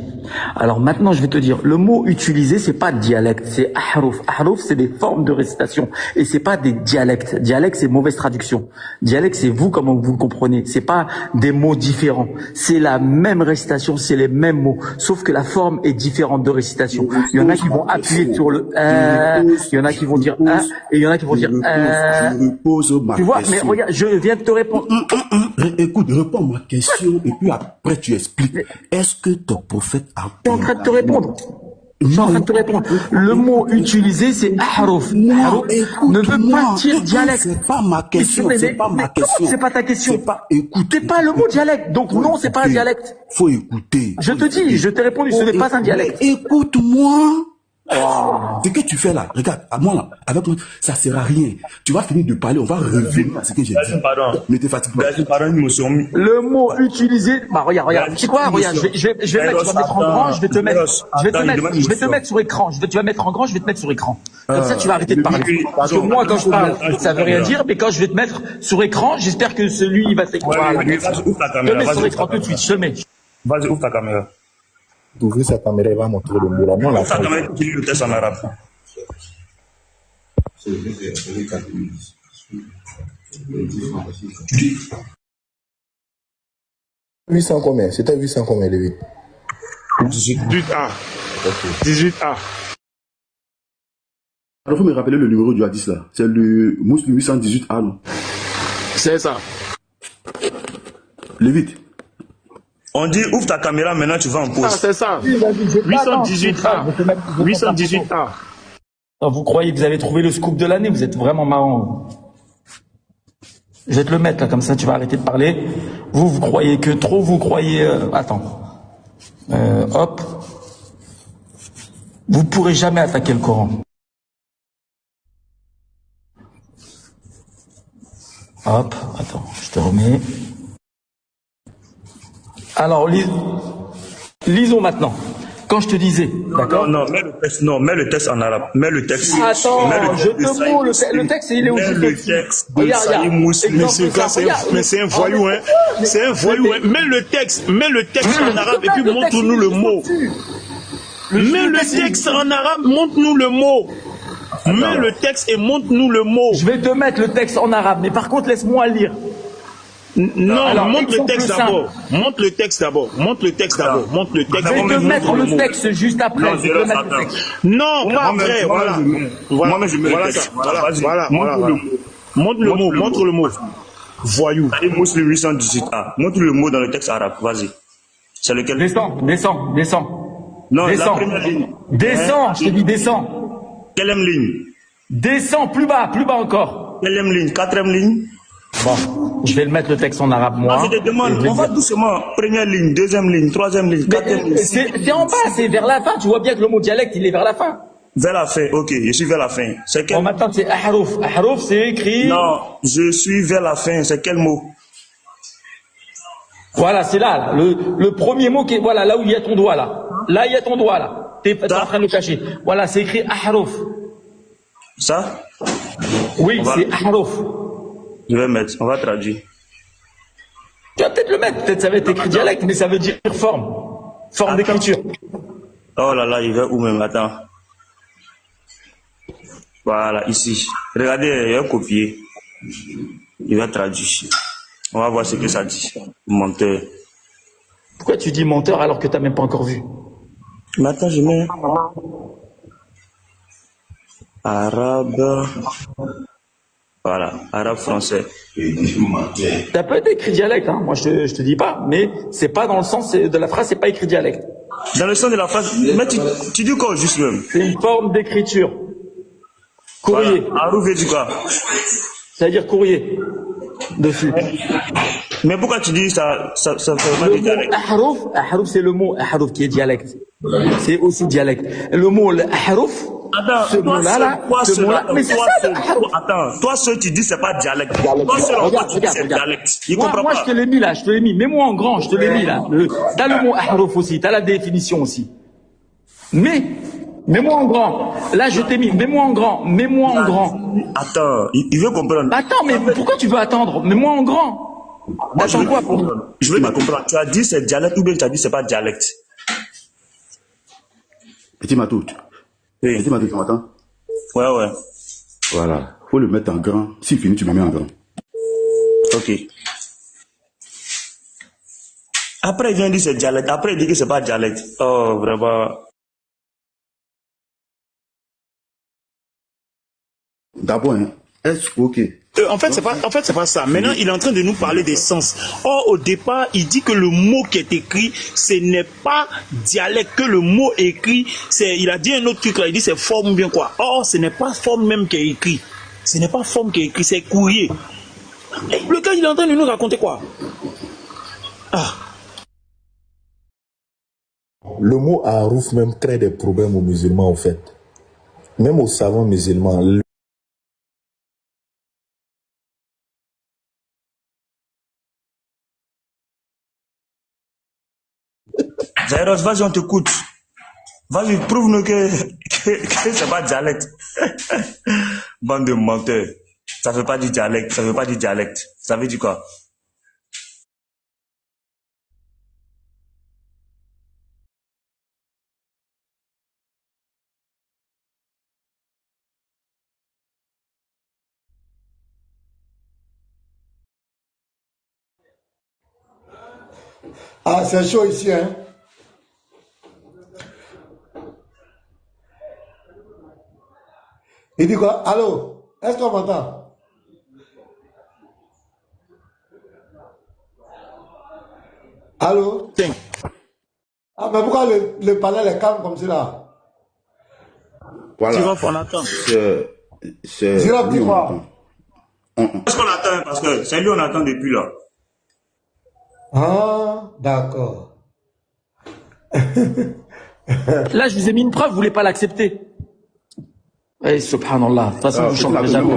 Alors maintenant, je vais te dire, le mot utilisé, c'est pas dialecte, c'est ahruf. Ahruf, c'est des formes de récitation. Et c'est pas des dialectes. Dialecte, c'est mauvaise traduction. Dialecte, c'est vous, comment vous le comprenez. C'est pas des mots différents. C'est la même récitation, c'est les mêmes mots. Sauf que la forme est différente de récitation. Il y en a qui vont appuyer sur le il y en a qui vont dire et il y en a qui vont dire Tu vois, mais regarde, je viens de te répondre. Écoute, réponds à ma question et puis après tu expliques. Est-ce que ton prophète a... Je suis en train de te répondre. Le mot utilisé, c'est ahruf. Non, ne veut pas dire dialecte. C'est pas ma question. C'est pas ta question. Écoute. C'est pas le mot dialecte. Donc non, c'est pas un dialecte. Faut écouter. Je te dis, je t'ai répondu, ce n'est pas un dialecte. Écoute-moi. Ce que tu fais là, regarde, à moi là, avec moi, ça sert à rien. Tu vas finir de parler, on va revenir à ce que j'ai dit. Ne te fatigue pas. Le mot utilisé, bah regarde, tu sais quoi, regarde, je vais mettre en grand, je vais te mettre sur écran, tu vas mettre en grand, je vais te mettre sur écran. Comme ça, tu vas arrêter de parler. Parce que moi, quand je parle, ça veut rien dire, mais quand je vais te mettre sur écran, j'espère que celui, il va s'écouter. Je te mets sur écran tout de suite, je te mets. Vas-y, ouvre ta caméra. D'ouvrir sa caméra, il va montrer le mot là. Non, la caméra qui lit le test en arabe. 800 combien? C'était 800 combien, Lévi? 18A. 18A. Alors, vous me rappelez le numéro du hadith là. C'est le Muslim 818A, non? C'est ça. Lévite. On dit ouvre ta caméra, maintenant tu vas en Ah, pause. c'est ça. Oui, vas-y, je- attends, 818A. je te mets- je te 818A. Vous croyez que vous avez trouvé le scoop de l'année, vous êtes vraiment marrant. Je vais te le mettre là, comme ça tu vas arrêter de parler. Vous croyez que trop, vous croyez... attends. Hop. Vous pourrez jamais attaquer le Coran. Hop, attends, je te remets. Alors, lisons maintenant. Quand je te disais, d'accord? Non, mets le texte en arabe. Mets le texte. Attends, mets le je texte de te Saïd montre Mouslim. le texte, il est Mets aussi le petit. texte de Regarde, Saïd Mouslim. Mais Exemple, c'est regarde. mais c'est un voyou, hein. C'est un voyou, hein. Mets le texte en arabe et puis montre-nous le mot. Mets le texte en arabe, montre-nous le mot. Mets le texte et montre-nous le mot. Je vais te mettre le texte en arabe, mais par contre, laisse-moi lire. Non, Alors, montre le exemple texte simple. d'abord. Montre le texte d'abord. Montre le texte d'abord. Montre le texte Je vais d'abord. te mais mettre montre le mot. texte juste après. Non, Je vais te Zéros, mettre le attends. texte. Non, pas Moi-même, après, voilà. moi-même, je mets le Voilà texte. ça. Voilà, Voilà, vas-y. voilà, Montre voilà. le mot. Montre le mot, montre le mot. Voyou. Saïd Mouslim 818A. Montre le mot dans le texte arabe. Vas-y. C'est lequel? Descends. Non, la Descends. première ligne. Descends, je te dis descends. Quelle ligne? Descends, plus bas encore. Quelle ligne? Quatrième ligne? Bon, je vais le mettre le texte en arabe, moi. Moi, je te demande, Et je vais on va dire- doucement. Première ligne, deuxième ligne, troisième ligne, quatrième ligne. C'est en bas, c'est vers la fin. Tu vois bien que le mot dialecte, il est vers la fin. Vers la fin, ok, je suis vers la fin. C'est quel? Bon, maintenant, c'est Ahrouf. Ahrouf, c'est écrit. Non, je suis vers la fin, c'est quel mot? Voilà, c'est là. Le premier mot qui est, voilà, là où il y a ton doigt, là. Là, il y a ton doigt, là. T'es en train de le cacher. Voilà, c'est écrit Ahrouf. Ça? Oui, On va- c'est Ahrouf. Je vais mettre, on va traduire. Tu vas peut-être le mettre. Peut-être ça va être écrit dialecte, mais ça veut dire forme. Forme d'écriture. Oh là là, il va où même? Attends. Voilà, ici. Regardez, il va copier. Il va traduire. On va voir ce que ça dit. Menteur. Pourquoi tu dis menteur alors que t'as même pas encore vu? Maintenant, je mets arabe. Voilà, arabe français. Ça peut être écrit dialecte, hein. Moi je te dis pas, mais c'est pas dans le sens de la phrase, c'est pas écrit dialecte. Dans le sens de la phrase, mais tu dis quoi juste même? C'est une forme d'écriture. Courrier, Voilà. Arou veut dire quoi? c'est-à-dire courrier dessus. Mais pourquoi tu dis ça fait mal Le du mot dialecte? ahrouf, c'est le mot ahrouf qui est dialecte. C'est aussi dialecte. Le mot ahrouf, ce mot-là, ce mot-là, mais c'est ça le ahrouf. Attends, toi seul tu dis c'est pas dialecte. Toi seul encore tu dis c'est dialecte. Il comprend Moi, pas. je te l'ai mis là, je te l'ai mis. Mets-moi en grand, je te l'ai mis là. T'as le mot ahrouf aussi, t'as la définition aussi. Mais, mets-moi en grand. Là, je t'ai mis, mets-moi en grand, mets-moi en grand. Attends, il veut comprendre. Attends, mais pourquoi tu veux attendre? Mets-moi en grand. Moi, je Attends veux quoi pas comprendre. Je veux pas comprendre. Tu as dit c'est dialecte ou bien tu as dit c'est pas dialecte. Petit Matou, Oui. Petit Matou, tu m'entends? Ouais. Voilà. Faut le mettre en grand. S'il finit, tu me mets en grand. Ok. Après, il vient dire c'est dialecte. Après, il dit que c'est pas dialecte. Oh, vraiment. D'abord, hein, est-ce ok? En fait, c'est pas ça. Maintenant, il est en train de nous parler des sens. Or, au départ, il dit que le mot qui est écrit, ce n'est pas dialecte, que le mot écrit, il a dit un autre truc là, il dit c'est forme ou bien quoi. Or, ce n'est pas forme même qui est écrit. Ce n'est pas forme qui est écrit, c'est courrier. Et le gars, il est en train de nous raconter quoi? Ah. Le mot Harouf même crée des problèmes aux musulmans, en fait. Même aux savants musulmans. Zairos, vas-y, on t'écoute. Vas-y, prouve-nous que c'est pas dialecte. Bande de menteurs. Ça fait pas du dialecte, ça veut pas du dialecte. Ça veut dire quoi? Ah, c'est chaud ici, hein. Il dit quoi? Allô? Est-ce qu'on m'entend? Allô? Tiens. Ah, mais pourquoi le panel est calme comme cela? Voilà. Giraffe, on attend. Giraffe, oui, dis on quoi? attend. Est-ce qu'on attend? Parce que c'est lui on attend depuis là. Ah, d'accord. Là, je vous ai mis une preuve, vous voulez pas l'accepter. Eh, subhanallah. De toute façon, vous changerez jamais.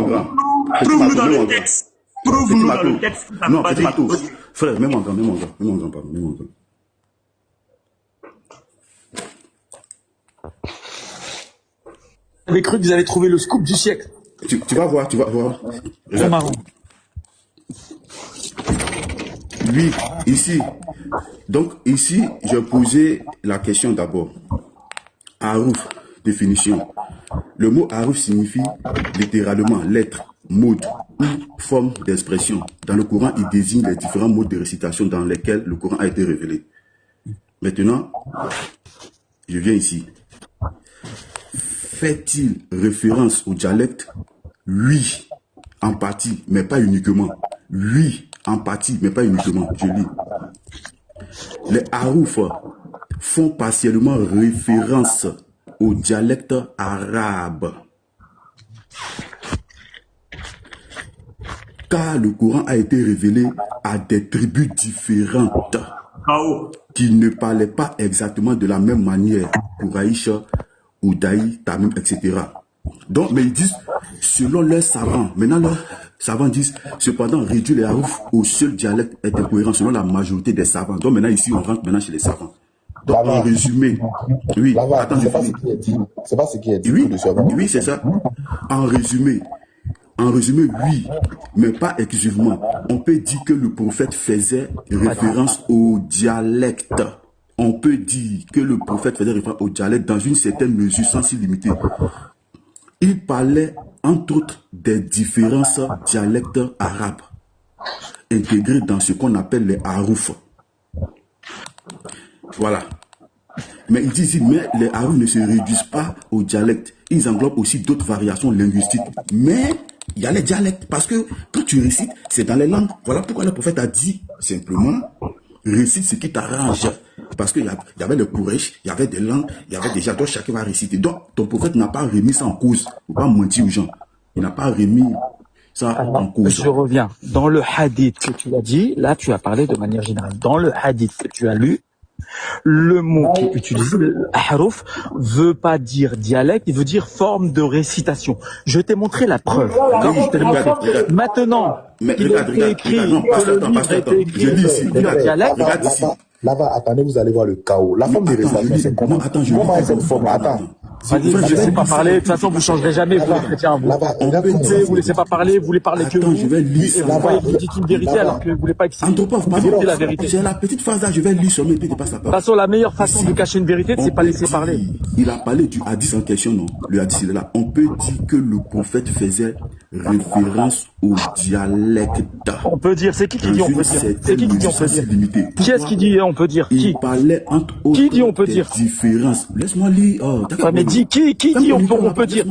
Prouve-nous dans le texte. Prouve-nous dans le texte. Non, petit Matou. Frère, même en grand, pardon, même en grand. Vous avez cru que vous avez trouvé le scoop du siècle. Tu vas voir, tu vas voir. C'est marrant. Lui, ici. Donc, ici, je posais la question d'abord. Harouf, définition. Le mot Harouf signifie littéralement lettre, mode ou forme d'expression. Dans le Coran, il désigne les différents modes de récitation dans lesquels le Coran a été révélé. Maintenant, je viens ici. Fait-il référence au dialecte? Oui, en partie, mais pas uniquement. Oui, en partie, mais pas uniquement. Je lis. Les haroufs font partiellement référence au dialecte arabe. Car le Coran a été révélé à des tribus différentes qui ne parlaient pas exactement de la même manière. Quraïsh, Oudaï, Tamim, etc. Donc, mais ils disent, selon leurs savants, maintenant leurs savants disent, cependant, réduire les haroufs au seul dialecte est incohérent selon la majorité des savants. Donc maintenant, ici, on rentre maintenant chez les savants. Donc, en résumé, oui, attends, c'est pas ce qui est dit. C'est pas ce qui est dit. Oui, oui, c'est ça. En résumé, oui, mais pas exclusivement. On peut dire que le prophète faisait référence au dialecte. On peut dire que le prophète faisait référence au dialecte dans une certaine mesure, sans s'y limiter. Il parlait, entre autres, des différences dialectes arabes, intégrés dans ce qu'on appelle les haroufs. Voilà. Mais il dit ici, mais les haroufs ne se réduisent pas au dialecte. Ils englobent aussi d'autres variations linguistiques. Mais il y a les dialectes, parce que quand tu récites, c'est dans les langues. Voilà pourquoi le prophète a dit simplement, récite ce qui t'arrange. Parce qu'il y avait le Quraysh, il y avait des langues, il y avait déjà, toi chacun va réciter. Donc ton prophète n'a pas remis ça en cause. Il ne faut pas mentir aux gens. Il n'a pas remis ça en cause. Je reviens. Dans le hadith que tu as dit, là tu as parlé de manière générale. Dans le hadith que tu as lu, le mot qui est utilisé, le haruf, veut pas dire dialecte, il veut dire forme de récitation. Je t'ai montré la preuve. Maintenant, il a été écrit que le livre a été écrit en dialecte. Regarde ici. Là-bas, attendez, vous allez voir le chaos. La forme de récitation, c'est comment? Comment est cette forme? Attends. Vas-y, vous ne laissez pas parler. De toute façon, vous ne changerez jamais, vous les chrétiens. Vous ne laissez pas parler, vous voulez parler que vous. Je vais lire et vous voyez que vous dites une vérité alors que vous ne voulez pas expliquer la vérité. C'est la petite phrase là, je vais lire sur mes pieds, de pas sa De toute façon, la meilleure façon de cacher une vérité, c'est pas laisser parler. Il a parlé du hadith en question, non? Le hadith, il est là. On peut dire que le prophète faisait référence au dialecte. On peut dire, c'est qui dit on peut dire? C'est qui dit on peut dire? Qui est-ce qui dit on peut dire? Il parlait entre autres qui dit on peut dire? Différences. Laisse-moi lire. Oh, mais dis, qui dit on peut dire?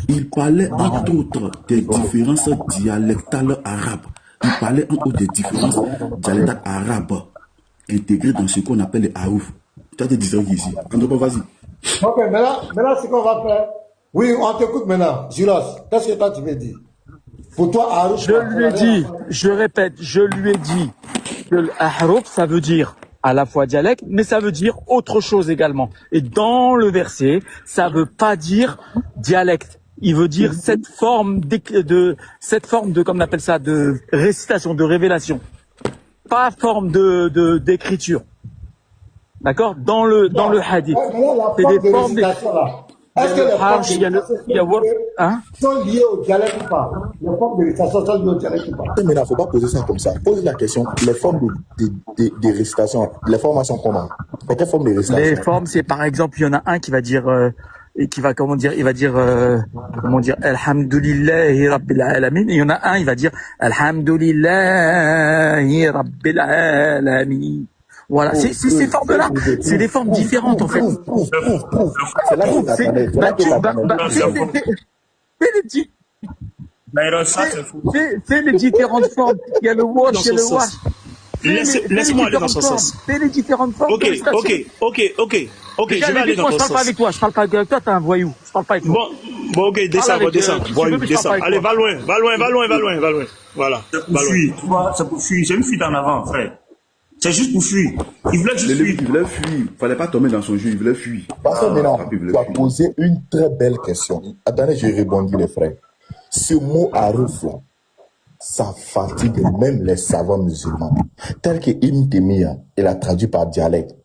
Il parlait entre autres des différences dialectales arabes. Il parlait entre autres des différences dialectales arabes intégrées dans ce qu'on appelle les haroufs. Tu as des différences ici. Andropo, vas-y. Ok, maintenant, ce qu'on va faire. Oui, on t'écoute maintenant. Julos, qu'est-ce que toi tu veux dire? Pour toi, harouf. Je lui ai dit, je répète, je lui ai dit que le harouf, ça veut dire à la fois dialecte, mais ça veut dire autre chose également. Et dans le verset, ça veut pas dire dialecte. Il veut dire cette forme de comme on appelle ça, de récitation, de révélation. Pas forme d'écriture. D'accord? Dans le hadith. C'est des formes d'écriture. Est-ce que les formes sont liées au dialecte ou pas? Les formes de récitation sont liées au dialecte ou pas? Mais il ne faut pas poser ça comme ça. Pose la question, les formes de récitation, les formations comment? Quelle forme de récitation? Les formes, c'est par exemple, il y en a un qui va dire, Alhamdulillahi Rabbil Alamin. Et il y en a un, il va dire, Alhamdulillahi Rabbil Alamin. Voilà, c'est ces formes-là. C'est des formes différentes, en fait. C'est là que c'est les différentes formes. Il y a le wash, il y a le wash. Laisse-moi aller dans ce sens. Fais les différentes formes. Ok, Déjà, je vais aller dans ton je parle pas sens. avec toi, je parle pas avec toi, t'es un voyou. Je parle pas avec toi. Bon, ok, descends, avec, descends. si tu Voyou, veux, mais je descends. parle pas Allez, avec va loin. Voilà, C'est pour va loin. fuir, tu vois, c'est pour fuir. J'ai une fuite en avant, frère. C'est juste pour fuir. Il voulait juste fuir. Il voulait fuir. Fallait pas tomber dans son jeu, il voulait fuir. Parce que maintenant, il voulait tu as fuir. posé une très belle question. Attendez, je rebondis, les frères. Ce mot aruf, là, ça fatigue même les savants musulmans. Tel que Ibn Taymiyyah, il a traduit par dialecte.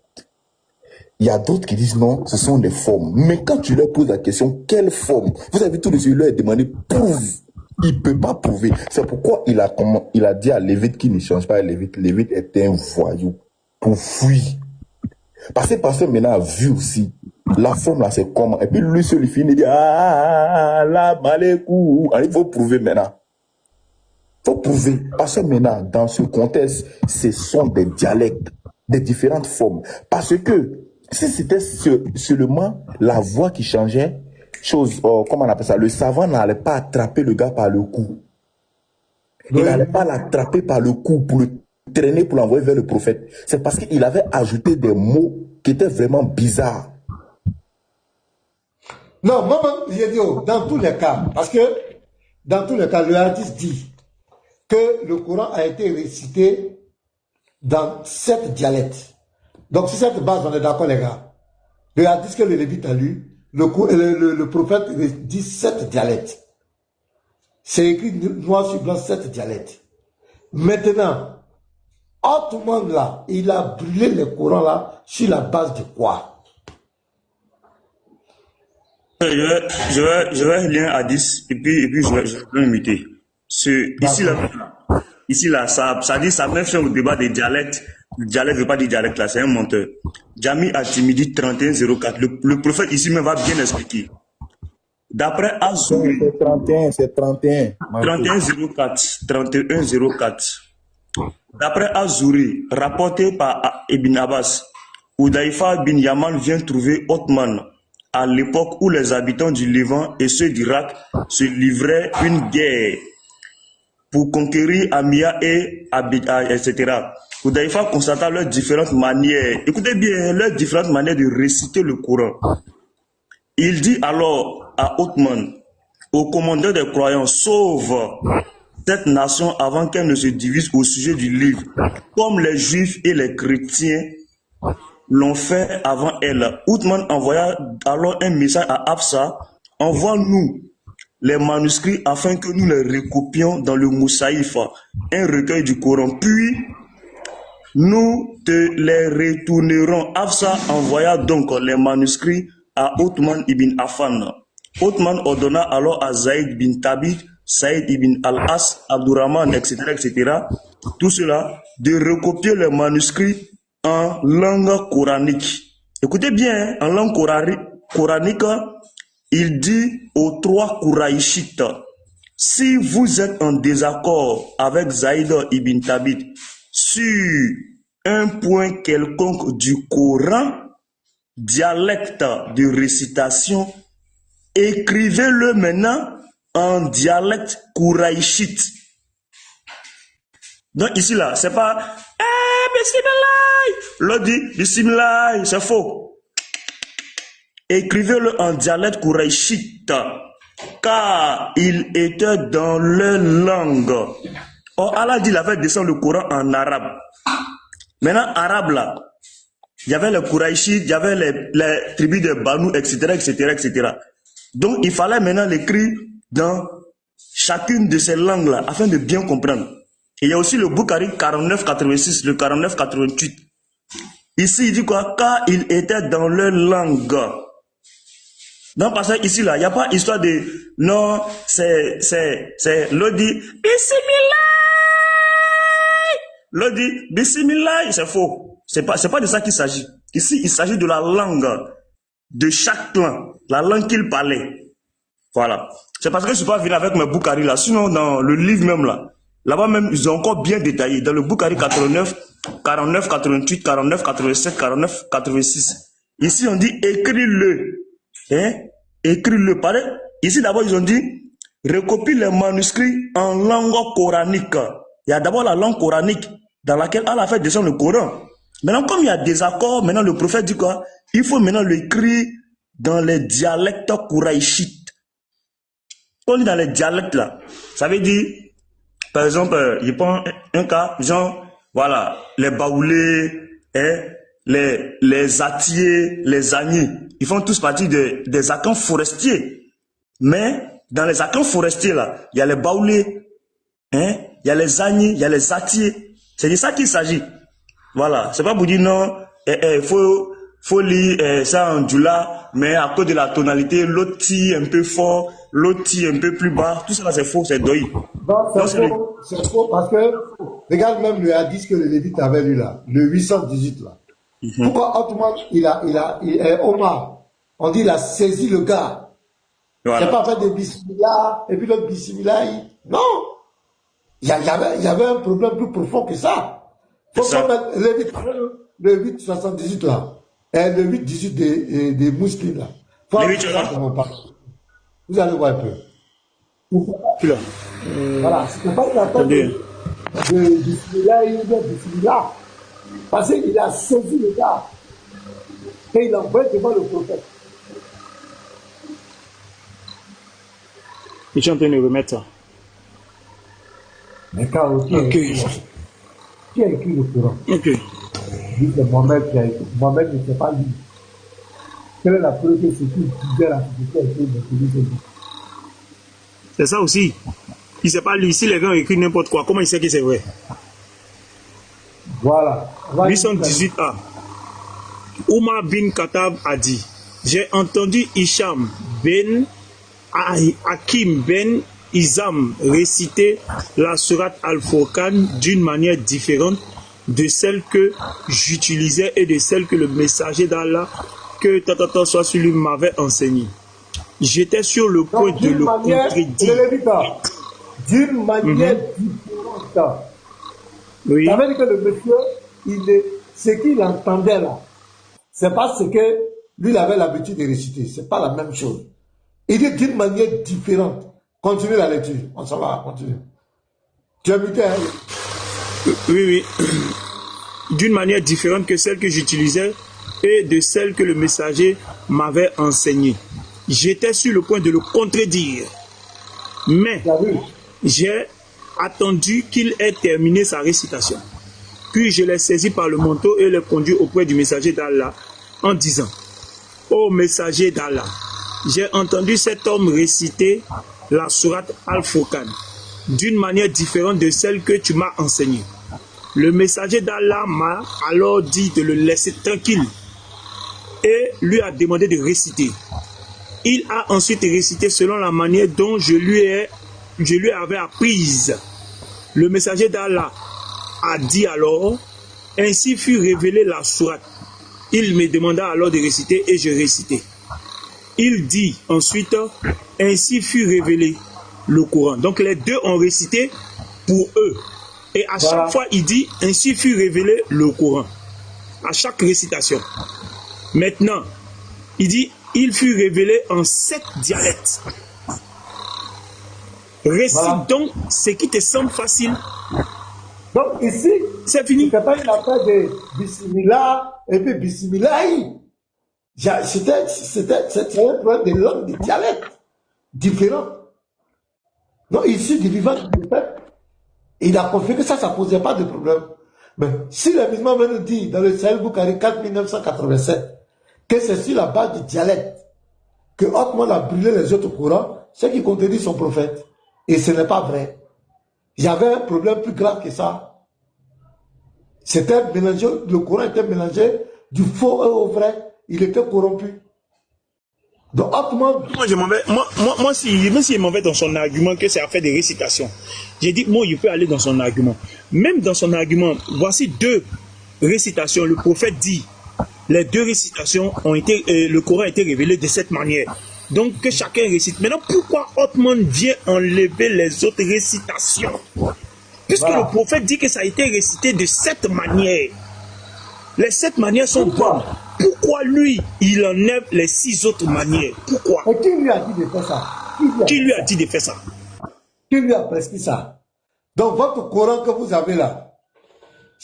Il y a d'autres qui disent non, ce sont des formes. Mais quand tu leur poses la question, quelle forme? Vous avez tous les yeux, leur demandé, prouve. Il ne peut pas prouver. C'est pourquoi il a dit à Lévite qu'il ne change pas Lévite. Lévite était un voyou pour fuir. Parce que maintenant a vu aussi la forme là, c'est comment. Et puis lui seul, il finit, il dit, là, malékou. Il faut prouver maintenant. Il faut prouver. Parce que maintenant, dans ce contexte, ce sont des dialectes, des différentes formes. Parce que si c'était seulement la voix qui changeait, comment on appelle ça, le savant n'allait pas attraper le gars par le cou. Il n'allait pas l'attraper par le cou pour le traîner, pour l'envoyer vers le prophète. C'est parce qu'il avait ajouté des mots qui étaient vraiment bizarres. Non, moi, j'ai dit, dans tous les cas, parce que dans tous les cas, le hadith dit que le Coran a été récité dans 7 dialectes. Donc, sur cette base, on est d'accord, les gars. Le hadith que le Lévite a lu, le prophète dit 7 dialectes. C'est écrit noir sur blanc, 7 dialectes. Maintenant, Ottoman là, il a brûlé le Coran là sur la base de quoi? Je vais lire un hadith et puis je vais limiter. Ici là, ça dit ça même fait au débat des dialectes. Le dialecte ne veut pas dire dialecte là, c'est un menteur. Jami Atimidi 3104. Le prophète ici même va bien expliquer. D'après Azouri. C'est 31. 3104. D'après Azouri, rapporté par Ibn Abbas, Hudayfa bin Yaman vient trouver Othman à l'époque où les habitants du Levant et ceux d'Irak se livraient une guerre pour conquérir Amia et etc. Hudayfa constata leurs différentes manières, écoutez bien, leurs différentes manières de réciter le Coran. Il dit alors à Othman, au commandeur des croyants, sauve cette nation avant qu'elle ne se divise au sujet du livre, comme les juifs et les chrétiens l'ont fait avant elle. Othman envoya alors un message à Hafsa, envoie-nous les manuscrits afin que nous les recopions dans le Moussaïf, un recueil du Coran, puis nous te les retournerons. Hafsa envoya donc les manuscrits à Othman ibn Affan. Othman ordonna alors à Zaïd bin Thabit, Saïd ibn al-As, Abdurrahman, etc., tout cela, de recopier les manuscrits en langue coranique. Écoutez bien, en langue coranique, il dit aux 3 Kouraïchites, si vous êtes en désaccord avec Zaïd ibn Thabit sur un point quelconque du Coran, dialecte de récitation, écrivez-le maintenant en dialecte kouraïchite. Donc ici là, c'est pas Bismillah. L'autre dit Bismillah, c'est faux. Écrivez-le en dialecte kouraïchite, car il était dans leur langue. Or Allah dit, il avait descendu le Coran en arabe. Maintenant, arabe là, il y avait les Kouraïchites, il y avait les tribus de Banu, etc. Donc, il fallait maintenant l'écrire dans chacune de ces langues-là, afin de bien comprendre. Et il y a aussi le Bukhari 49-86, le 49-88. Ici, il dit quoi? Car il était dans leur langue. Donc, parce que ici, là, il n'y a pas histoire de... Non, c'est... L'autre dit, Bismillah! L'autre dit, Bismillah, c'est faux. C'est pas de ça qu'il s'agit. Ici, il s'agit de la langue de chaque clan, la langue qu'il parlait. Voilà. C'est parce que je ne suis pas venu avec mes Bukhari là. Sinon, dans le livre même là-bas même, ils ont encore bien détaillé. Dans le Bukhari 89, 49, 88, 49, 87, 49, 86. Ici, on dit écris-le. Hein? Écris-le. Ici, d'abord, ils ont dit recopie les manuscrits en langue coranique. Il y a d'abord la langue coranique. dans laquelle Allah a fait descendre le Coran. Maintenant, comme il y a des accords, maintenant le prophète dit quoi? Il faut maintenant l'écrire dans les dialectes kouraïchites. On lit dans les dialectes là. Ça veut dire, par exemple, je prends un cas, genre, voilà, les baoulés, les atiers, les agniers, ils font tous partie des accords forestiers. Mais dans les accords forestiers là, il y a les baoulés, il y a les agniers, il y a les atiers. C'est de ça qu'il s'agit. Voilà, c'est pas pour dire non, faut lire ça en djoula, mais à cause de la tonalité, l'autre tire un peu fort, l'autre tire un peu plus bas, tout ça c'est faux, c'est doi. C'est faux parce que, regarde même le hadith que le Lévite avait lu là, le 818 là. Pourquoi Ottoman, Omar, on dit il a saisi le gars. Voilà. Il n'a pas fait de bismillah, et puis l'autre bismillah, non. Il y avait un problème plus profond que ça. Faut mettre le 878 là. Et le 8-18 des musulmans là. Faut vous allez voir un peu. Voilà, c'est pas une attaque de bismillah et de bismillah. Parce qu'il a saisi le gars. Et il envoie devant le prophète. Ils sont en train de remettre ça. Mais quand qui a écrit le Coran? Ok. Dit que Mohamed qui a écrit. Mohamed ne sait pas lire. Quelle est la preuve que c'est qui disait la société a été utilisée? C'est ça aussi. Il ne sait pas lire. Si les gens écrivent n'importe quoi, comment il sait que c'est vrai? Voilà. 818a. Omar bin Khattab a dit, j'ai entendu Hicham ben Hakim ben Hizam réciter la sourate Al-Furqan d'une manière différente de celle que j'utilisais et de celle que le messager d'Allah, que Tata soit sur lui, m'avait enseigné. J'étais sur le point de le contredire. D'une manière différente. Oui. Ça veut dire que le monsieur, ce qu'il entendait là, c'est pas ce que lui il avait l'habitude de réciter. C'est pas la même chose. Il dit d'une manière différente. Continue la lecture. On s'en va, continue. Tu as muté, hein? Oui. D'une manière différente que celle que j'utilisais et de celle que le messager m'avait enseignée. J'étais sur le point de le contredire. Mais j'ai attendu qu'il ait terminé sa récitation. Puis je l'ai saisi par le manteau et l'ai conduit auprès du messager d'Allah en disant, ô messager d'Allah, j'ai entendu cet homme réciter la sourate Al-Furqan d'une manière différente de celle que tu m'as enseignée. Le messager d'Allah m'a alors dit de le laisser tranquille et lui a demandé de réciter. Il a ensuite récité selon la manière dont je lui avais apprise. Le messager d'Allah a dit alors, ainsi fut révélée la sourate. Il me demanda alors de réciter et je récitais. Il dit ensuite, ainsi fut révélé le Coran. Donc les deux ont récité pour eux. Et à chaque fois, il dit, ainsi fut révélé le Coran. À chaque récitation. Maintenant, il dit, il fut révélé en 7 dialectes. Récite donc ce qui te semble facile. Donc ici, c'est fini. C'est pas une affaire de bismillah et puis bismillahi. C'était un problème de langue, de dialecte différent. Donc ici, du vivant du peuple, il a confirmé que ça ne posait pas de problème. Mais si les musulmans nous disent dans le Sahel Bukhari 4987 que c'est sur la base du dialecte que Ottoman a brûlé les autres courants, c'est qui contredit son prophète. Et ce n'est pas vrai. Il y avait un problème plus grave que ça. C'était mélangé, le Coran était mélangé du faux et au vrai. Il était corrompu. Donc, Ottoman... Moi, même s'il m'en va dans son argument que c'est affaire de récitation, j'ai dit, moi, il peut aller dans son argument. Même dans son argument, voici 2 récitations. Le prophète dit, les 2 récitations ont été, le Coran a été révélé de cette manière. Donc, que chacun récite. Maintenant, pourquoi Ottoman vient enlever les autres récitations? Puisque le prophète dit que ça a été récité de cette manière. Les 7 manières sont bonnes. Pourquoi lui, il enlève les 6 autres manières? Pourquoi? Et qui lui a dit de faire ça? Qui lui a dit de faire ça? Qui lui a prescrit ça? Donc, votre Coran que vous avez là,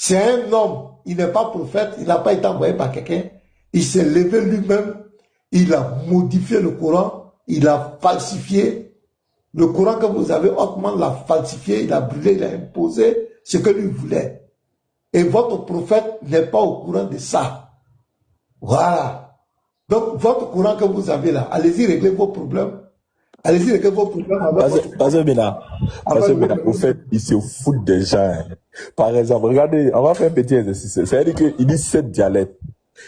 C'est un homme, il n'est pas prophète, il n'a pas été envoyé par quelqu'un. Il s'est levé lui-même, il a modifié le Coran, il a falsifié. Le Coran que vous avez, Othman l'a falsifié, il a brûlé, il a imposé ce que lui voulait. Et votre prophète n'est pas au courant de ça. Voilà. Donc, votre Coran que vous avez là, allez-y régler vos problèmes. Allez-y régler vos problèmes. Parce que, au fait, il se fout des gens. Hein. Par exemple, regardez, on va faire un petit exercice. C'est-à-dire qu'il dit 7 dialectes.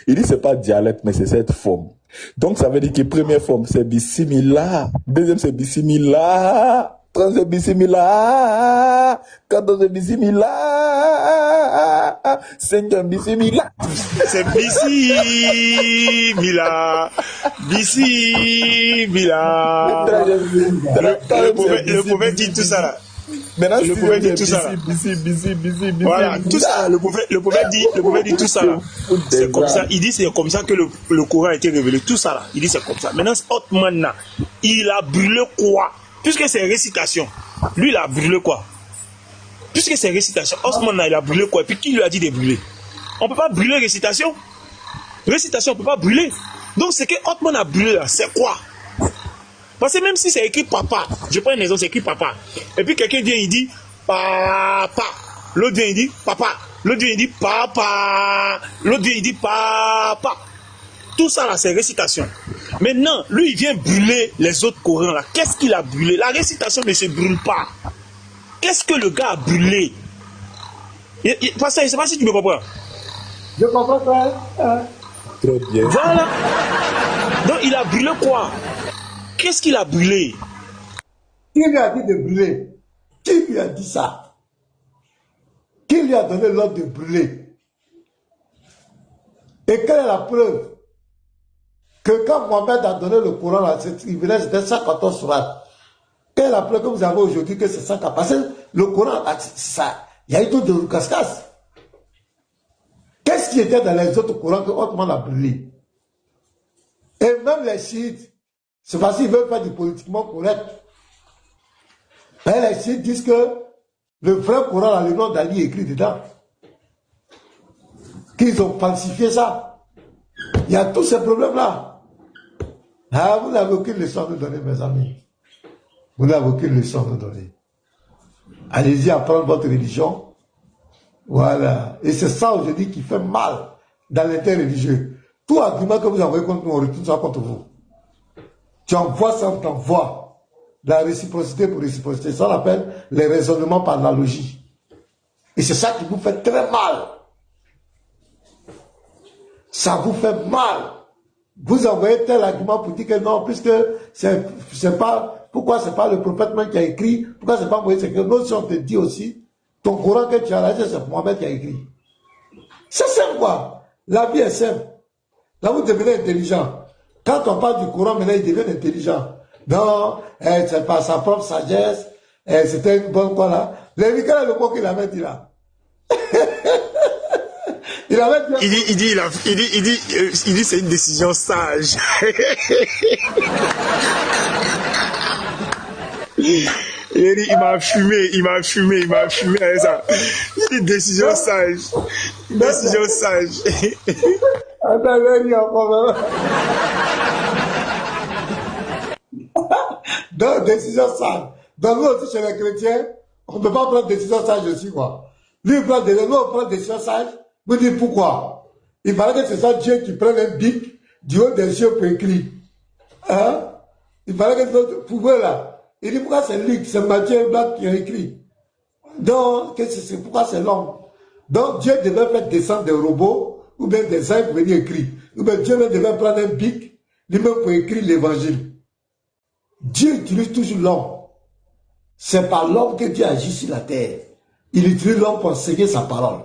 Il dit c'est pas dialecte, mais c'est cette forme. Donc, ça veut dire que première forme, c'est bismillah. Deuxième, c'est bismillah. Troisième, bismillah. Quatorzième, bismillah. Cinquième, bismillah. C'est bismillah. Bismillah. Le prophète dit tout ça là. Maintenant, le prophète dit tout ça. Voilà, tout ça. Le prophète dit tout ça là. C'est comme ça. Il dit c'est comme ça que le Coran a été révélé. Tout ça là. Il dit c'est comme ça. Maintenant, Othman là, il a brûlé quoi? Puisque c'est récitation. Lui, il a brûlé quoi? Puisque c'est récitation. Othman là, il a brûlé quoi? Et puis qui lui a dit de brûler? On ne peut pas brûler récitation. Récitation, on ne peut pas brûler. Donc ce que Othman a brûlé là, c'est quoi? Parce que même si c'est écrit papa, je prends un exemple, c'est écrit papa. Et puis quelqu'un vient, il dit papa. L'autre vient, il dit papa. L'autre vient, il dit papa. L'autre vient, il dit papa. Tout ça là, c'est récitation. Maintenant, lui, il vient brûler les autres Corans là. Qu'est-ce qu'il a brûlé? La récitation ne se brûle pas. Qu'est-ce que le gars a brûlé? Parce que je ne sais pas si tu me comprends. Je comprends pas. Très bien. Voilà. Donc, il a brûlé quoi? Qu'est-ce qu'il a brûlé? Qui lui a dit de brûler? Qui lui a dit ça? Qui lui a donné l'ordre de brûler? Et quelle est la preuve? Que quand Mohamed a donné le Coran, là, c'était 114 sourates. Quelle est la preuve que vous avez aujourd'hui que c'est 114? Parce que le Coran, ça, il y a eu tout de casse-casse. Qu'est-ce qui était dans les autres Corans que Othman a brûlé? Et même les chiites, c'est parce qu'ils veulent faire du politiquement correct. Mais les chiites disent que le vrai Coran a le nom d'Ali écrit dedans. Qu'ils ont falsifié ça. Il y a tous ces problèmes-là. Ah, vous n'avez aucune leçon à nous donner, mes amis. Vous n'avez aucune leçon à nous donner. Allez-y apprendre votre religion. Voilà. Et c'est ça aujourd'hui qui fait mal dans l'interreligieux. Tout argument que vous envoyez contre nous, on retourne ça contre vous. Tu envoies ça, on t'envoie. La réciprocité pour réciprocité. Ça, on appelle les raisonnements par analogie. Et c'est ça qui vous fait très mal. Ça vous fait mal. Vous envoyez tel argument pour dire que non, puisque c'est pas, pourquoi c'est pas le prophète même qui a écrit, pourquoi c'est pas Moïse, c'est que nous, si on te dit aussi, ton Coran que tu as là, c'est Mohamed qui a écrit. C'est simple quoi. La vie est simple. Là, vous devenez intelligent. Quand on parle du Coran, maintenant, il devient intelligent. Non, c'est pas sa propre sagesse, c'était une bonne quoi là. Quel est le mot qu'il avait dit là? Il dit c'est une décision sage. Il m'a fumé avec ça. C'est une décision sage. Décision sage. Donc, décision sage. Donc, nous aussi, chez les chrétiens, on ne peut pas prendre décision sage aussi, quoi. Lui, nous, on prend décision sage. Vous dites pourquoi? Il fallait que ce soit Dieu qui prenne un bic du haut des cieux pour écrire. Hein? Il fallait que vous pouvez là. Il dit pourquoi c'est Luc, c'est Matthieu Black qui a écrit. Donc, c'est pourquoi c'est l'homme. Donc, Dieu devait faire descendre des robots ou bien des anges pour venir écrire. Ou bien Dieu devait prendre un bic lui-même pour écrire l'évangile. Dieu utilise toujours l'homme. C'est par l'homme que Dieu agit sur la terre. Il utilise l'homme pour enseigner sa parole.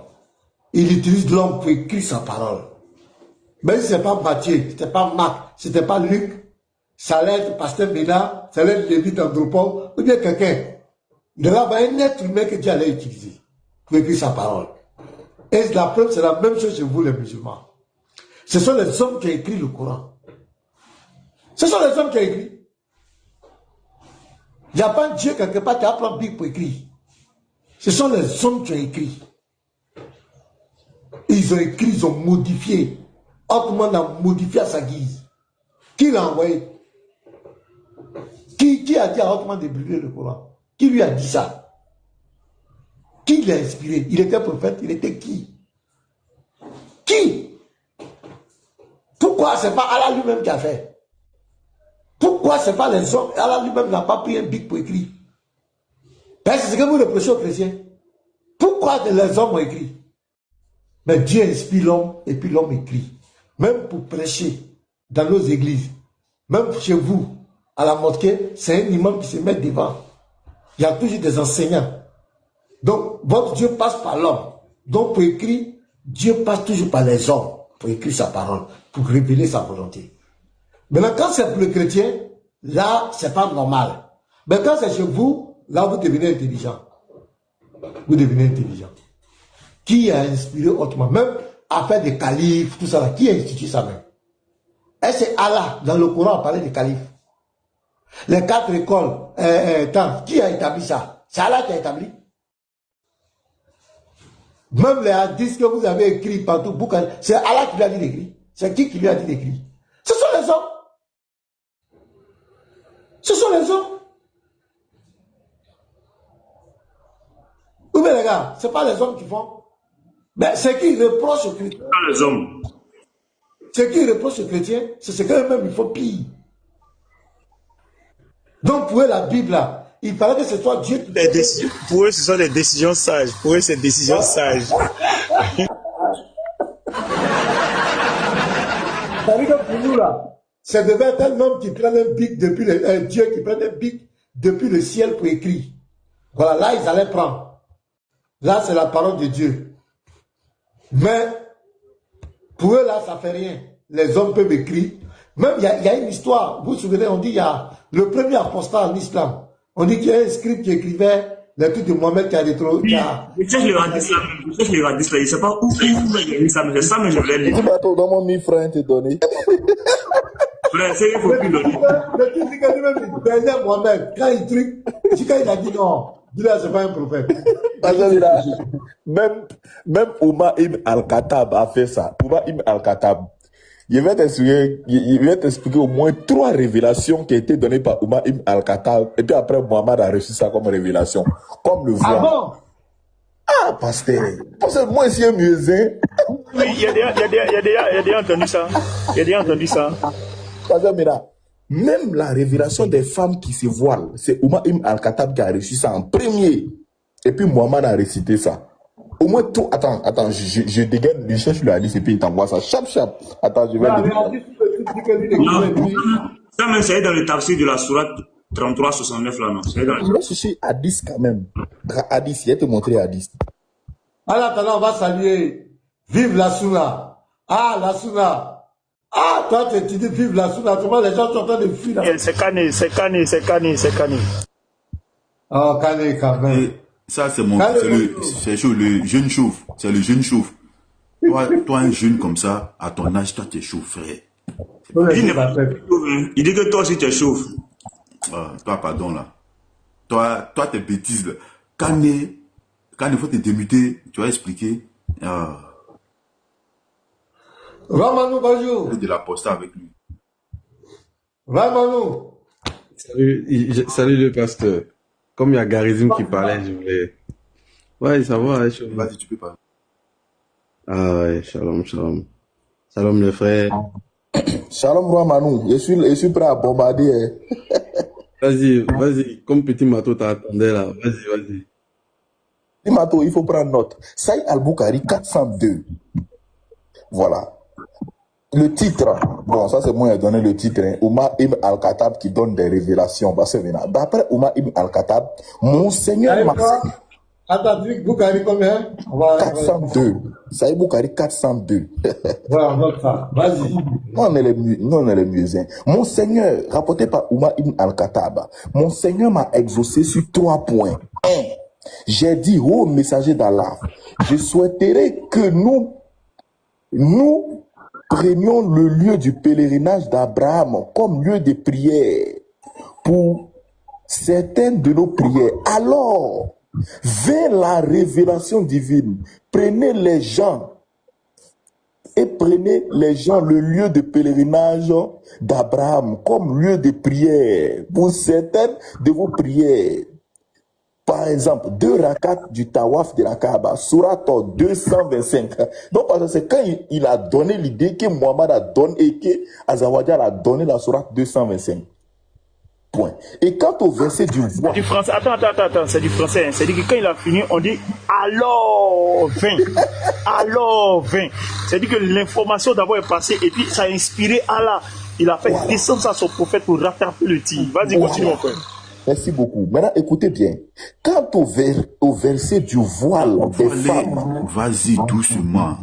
Il utilise l'homme pour écrire sa parole. Même si ce n'est pas Matthieu, ce n'était pas Marc, ce n'était pas Luc, ça allait être Pasteur Ménard, ça allait être Lévi Andropole, ou bien quelqu'un. Il devait avoir un être humain que Dieu allait utiliser pour écrire sa parole. Et la preuve, c'est la même chose chez vous les musulmans. Ce sont les hommes qui ont écrit le Coran. Ce sont les hommes qui ont écrit. Il n'y a pas Dieu quelque part qui a pris un bic pour écrire. Ce sont les hommes qui ont écrit. ils ont écrit, ils ont modifié. Ottoman a modifié à sa guise. Qui l'a envoyé? Qui a dit à Ottoman de brûler le Coran? Qui lui a dit ça? Qui l'a inspiré? Il était prophète, il était qui? Qui? Pourquoi c'est pas Allah lui-même qui a fait? Pourquoi c'est pas les hommes? Allah lui-même n'a pas pris un bic pour écrire. C'est ce que vous reprochez aux chrétiens. Pourquoi les hommes ont écrit? Mais Dieu inspire l'homme et puis l'homme écrit. Même pour prêcher dans nos églises, même chez vous, à la mosquée, c'est un imam qui se met devant. Il y a toujours des enseignants. Donc, votre Dieu passe par l'homme. Donc, pour écrire, Dieu passe toujours par les hommes pour écrire sa parole, pour révéler sa volonté. Maintenant, quand c'est pour le chrétien, là, c'est pas normal. Mais quand c'est chez vous, là, vous devenez intelligent. Vous devenez intelligent. Qui a inspiré autrement? Même à faire des califes, tout ça là. Qui a institué ça même? Et c'est Allah, dans le Coran, on parlait des califes. Les 4 écoles, qui a établi ça? C'est Allah qui a établi. Même les hadiths que vous avez écrits partout, c'est Allah qui lui a dit d'écrire. C'est qui lui a dit d'écrire? Ce sont les hommes. Ce sont les hommes. Oui, mais les gars, ce n'est pas les hommes qui font. Mais c'est qui reproche aux chrétiens. Pas les hommes. C'est qui reproche aux chrétiens, c'est ce qu'eux-mêmes il faut pire. Donc pour eux, la Bible, là, il fallait que ce soit Dieu qui... Pour eux, ce sont des décisions sages. Pour eux, c'est des décisions sages. C'est-à-dire que pour nous, là, ça devait être un homme qui prenne un bic depuis le... Dieu qui prenne un bic depuis le ciel pour écrire. Voilà, là, ils allaient prendre. Là, c'est la parole de Dieu. Mais, pour eux, là, ça ne fait rien. Les hommes peuvent écrire. Même, il y a une histoire. Vous vous souvenez, on dit, il y a le premier apostat en islam. On dit qu'il y a un scribe qui écrivait les trucs de Mohamed qui a rétro... Je cherche le radis là, je ne sais pas où il y a mis ça, mais c'est ça, mais je voulais lire. Tu m'as dans mon 1000 francs te donner. Frère, c'est il faut plus donner. Le truc, c'est que lui-même, il perdait Mohamed. Quand il truc, quand il a dit non, dis-là, c'est pas un prophète. Même Omar Ibn Al-Khattab a fait ça. Omar Ibn Al-Khattab. Il va t'expliquer au moins 3 révélations qui ont été données par Omar Ibn Al-Khattab. Et puis après, Mohamed a reçu ça comme révélation. Comme le voit. Ah bon? Ah, pasteur. Parce que moi, c'est mieux, hein. Oui, il y a déjà entendu ça. Il y a déjà entendu ça. Pasteur, même la révélation des femmes qui se voilent, c'est Omar Ibn Al-Khattab qui a reçu ça en premier. Et puis Mohamed a récité ça. Au moins tout. Attends, je dégaine, je cherche le hadith et puis il t'envoie ça. Chap. Attends, je vais le dire. Ça, même, c'est dans le tafsir de la sourate 33-69 là, non? C'est dans le. Je suis hadith quand même. Hadith, il va te montrer hadith. Alors, maintenant, on va saluer. Vive la Sunna. Ah, la Sunna. Ah, toi, tu dis vive la Sunna. Comment les gens sont en train de fuir là? C'est Kani. Oh, Kani, quand même. Ça, c'est le jeune chauve. C'est le jeune chauve. Toi, un jeune comme ça, à ton âge, toi, tu es chauve, frère. Il dit que toi aussi, tu es chauve. Toi, pardon, là. Toi, tes bêtises, là. Quand il faut te démuter, tu vas expliquer. Ramanou, bonjour. De l'apostat avec lui. Ramanou. Salut le pasteur. Comme il y a Garizim qui parlait, je voulais... Ouais, ça va. Vas-y, tu peux parler. Ah ouais, shalom. Shalom les frères. Shalom Ramanou, je suis prêt à bombarder. Vas-y, comme petit Mato t'attendais là, vas-y. Petit Mato, il faut prendre note. Saïd Al-Bukhari 402. Voilà. Le titre, bon, ça c'est moi qui ai donné le titre, hein. Omar Ibn Al-Khattab qui donne des révélations. D'après Omar Ibn Al-Khattab, mon Seigneur m'a... Attends, Bukhari combien? 402. Saïd Bukhari 402. Voilà, on note ça. Vas-y. Nous, on est les mieux. Hein. Mon Seigneur, rapporté par Omar Ibn Al-Khattab, mon Seigneur m'a exaucé sur 3 points. 1. J'ai dit, ô messager d'Allah, je souhaiterais que nous prenions le lieu du pèlerinage d'Abraham comme lieu de prière pour certaines de nos prières. Alors, vers la révélation divine, prenez les gens et prenez les gens le lieu de pèlerinage d'Abraham comme lieu de prière pour certaines de vos prières. Par exemple, 2 rakats du Tawaf de la Kaaba, Surat 225. Donc, parce que c'est quand il a donné l'idée que Mohammed a donné et que Azawajal a donné la Surat 225. Point. Et quant au verset du voile. Du français. Attends, c'est du français. Hein. C'est-à-dire que quand il a fini, on dit alors 20. Alors 20. C'est-à-dire que l'information d'abord est passée et puis ça a inspiré Allah. Il a fait descendre ça à son prophète pour rattraper le tir. Vas-y, continue, mon frère. Merci beaucoup. Maintenant, écoutez bien. Quant au verset du voile des femmes. Vas-y, doucement.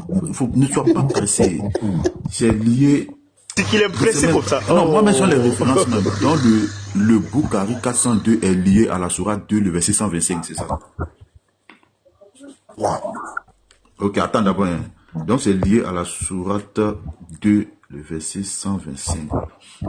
Ne sois pas pressé. C'est lié. C'est qu'il est pressé comme ça. Non, moi, mais sur les références même. Dans le Bukhari 402 est lié à la sourate 2, le verset 125, c'est ça? Ok, attends d'abord. Hein. Donc, c'est lié à la sourate 2, le verset 125.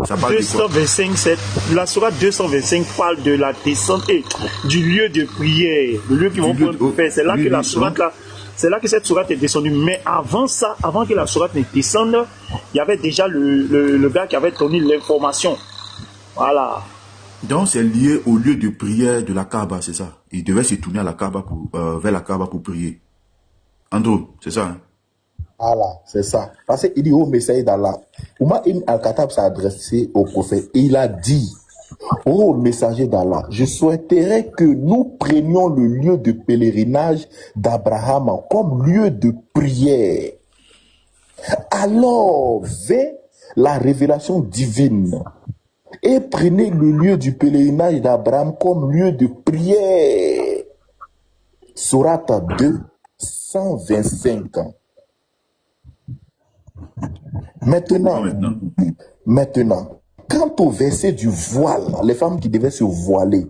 Ça parle 225, c'est la sourate 225 parle de la descente et du lieu de prière, le lieu qu'ils vont faire. C'est là que la sourate là, c'est là que cette sourate est descendue. Mais avant ça, avant que la sourate ne descende, il y avait déjà le gars qui avait donné l'information. Voilà. Donc c'est lié au lieu de prière de la Kaaba, c'est ça? Il devait se tourner à la Kaaba vers la Kaaba pour prier. Andrew, c'est ça? Hein? Voilà, c'est ça. Parce qu'il dit au messager d'Allah, Oumar ibn al-Khattab s'est adressé au prophète et il a dit, ô messager d'Allah, je souhaiterais que nous prenions le lieu de pèlerinage d'Abraham comme lieu de prière. Alors vint la révélation divine et prenez le lieu du pèlerinage d'Abraham comme lieu de prière. Sourate 2, 125. Maintenant, quant au verset du voile, les femmes qui devaient se voiler,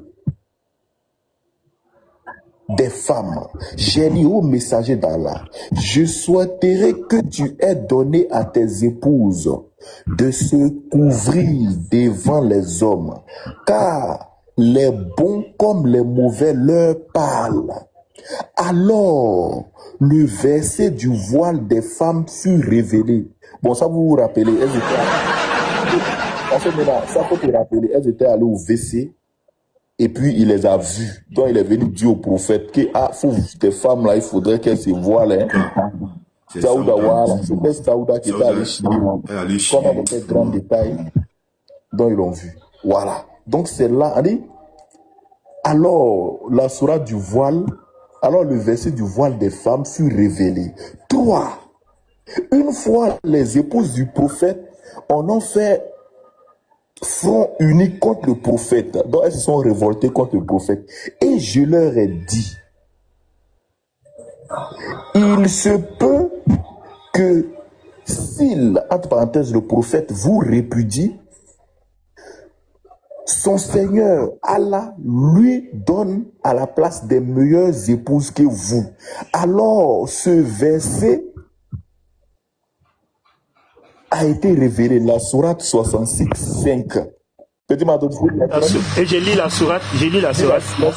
des femmes, j'ai dit au messager d'Allah, je souhaiterais que tu aies donné à tes épouses de se couvrir devant les hommes, car les bons comme les mauvais leur parlent. Alors, le verset du voile des femmes fut révélé. Bon, ça vous vous rappelez, elles étaient... En fait, maintenant, ça faut te rappeler, elles étaient allées au WC et puis il les a vues. Donc, il est venu dire au prophète que, des femmes là, il faudrait qu'elles se voilent. Hein. Saouda, voilà. C'était Saouda qui était allé chier. Comme avec des grands détails dont ils l'ont vu. Voilà. Donc, c'est là, on dit, alors, la sourate du voile, alors le verset du voile des femmes fut révélé. 3. Une fois les épouses du prophète en ont fait front unique contre le prophète. Donc elles se sont révoltées contre le prophète. Et je leur ai dit, il se peut que s'il, entre parenthèses, le prophète vous répudie, son Seigneur, Allah, lui donne à la place des meilleures épouses que vous. Alors, ce verset a été révélé, la sourate 66, 5. Et j'ai lu la sourate.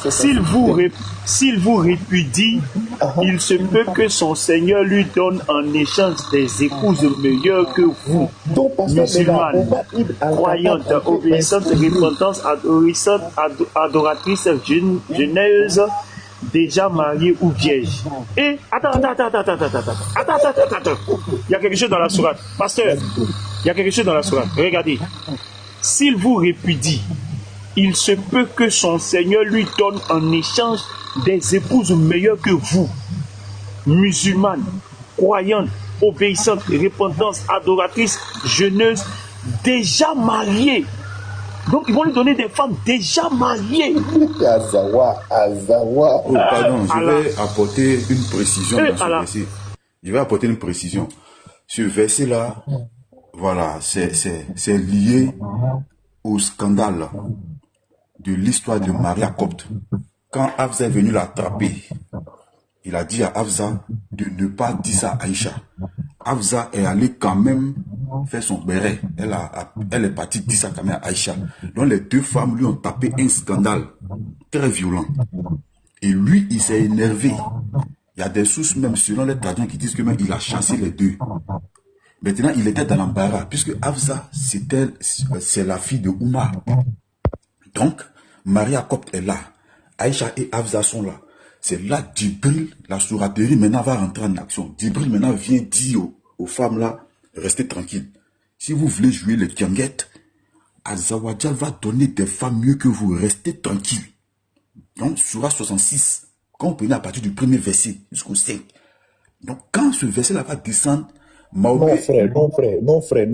S'il vous répudie, il se peut que son Seigneur lui donne en échange des épouses meilleures que vous, musulmanes, croyantes, obéissantes, repentantes, adoratrices, jeuneuses, déjà mariées ou vierges. Et attends. Il y a quelque chose dans la sourate. Pasteur, il y a quelque chose dans la sourate. Regardez. S'il vous répudie, il se peut que son Seigneur lui donne en échange des épouses meilleures que vous, musulmanes, croyantes, obéissantes, repentantes, adoratrices, jeuneuses, déjà mariées. Donc ils vont lui donner des femmes déjà mariées. Azawa. Oh, pardon, je vais apporter une précision dans ce verset. Je vais apporter une précision. Ce verset-là, voilà, c'est lié au scandale de l'histoire de Maria Copte. Quand Hafsa est venu l'attraper, il a dit à Hafsa de ne pas dire ça à Aïcha. Hafsa est allée quand même faire son béret. Elle est partie dire ça quand même à Aïcha. Donc les deux femmes lui ont tapé un scandale très violent. Et lui, il s'est énervé. Il y a des sources même selon les traditions qui disent que même il a chassé les deux. Maintenant, il était dans l'embarras, puisque Hafsa, c'est la fille de Oumar. Donc, Maria Copte est là. Aïcha et Hafsa sont là. C'est là Djibril, la souraterie, maintenant va rentrer en action. Djibril maintenant vient dire aux femmes là, restez tranquilles. Si vous voulez jouer le Kianguette, Azawadja va donner des femmes mieux que vous. Restez tranquilles. Donc, Surah 66, quand on prenait à partir du premier verset jusqu'au 5. Donc, quand ce verset-là va descendre, Non frère,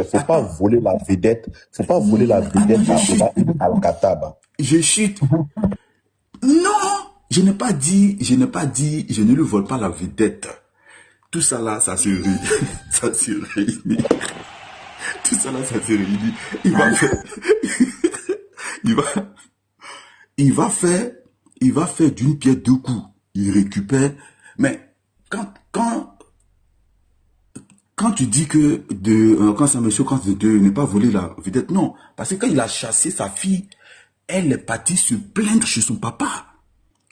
faut pas voler la vedette. Faut pas voler la vedette à Omar ibn al-Khattab. Je chute. Non, je n'ai pas dit, je ne lui vole pas la vedette. Tout ça là, ça se réunit. Ça se réunit. Tout ça là, ça se réunit. Il va faire d'une pierre deux coups. Il récupère. Mais quand tu dis que quand ça me choque de ne pas voler la vedette, non. Parce que quand il a chassé sa fille, elle est partie se plaindre chez son papa.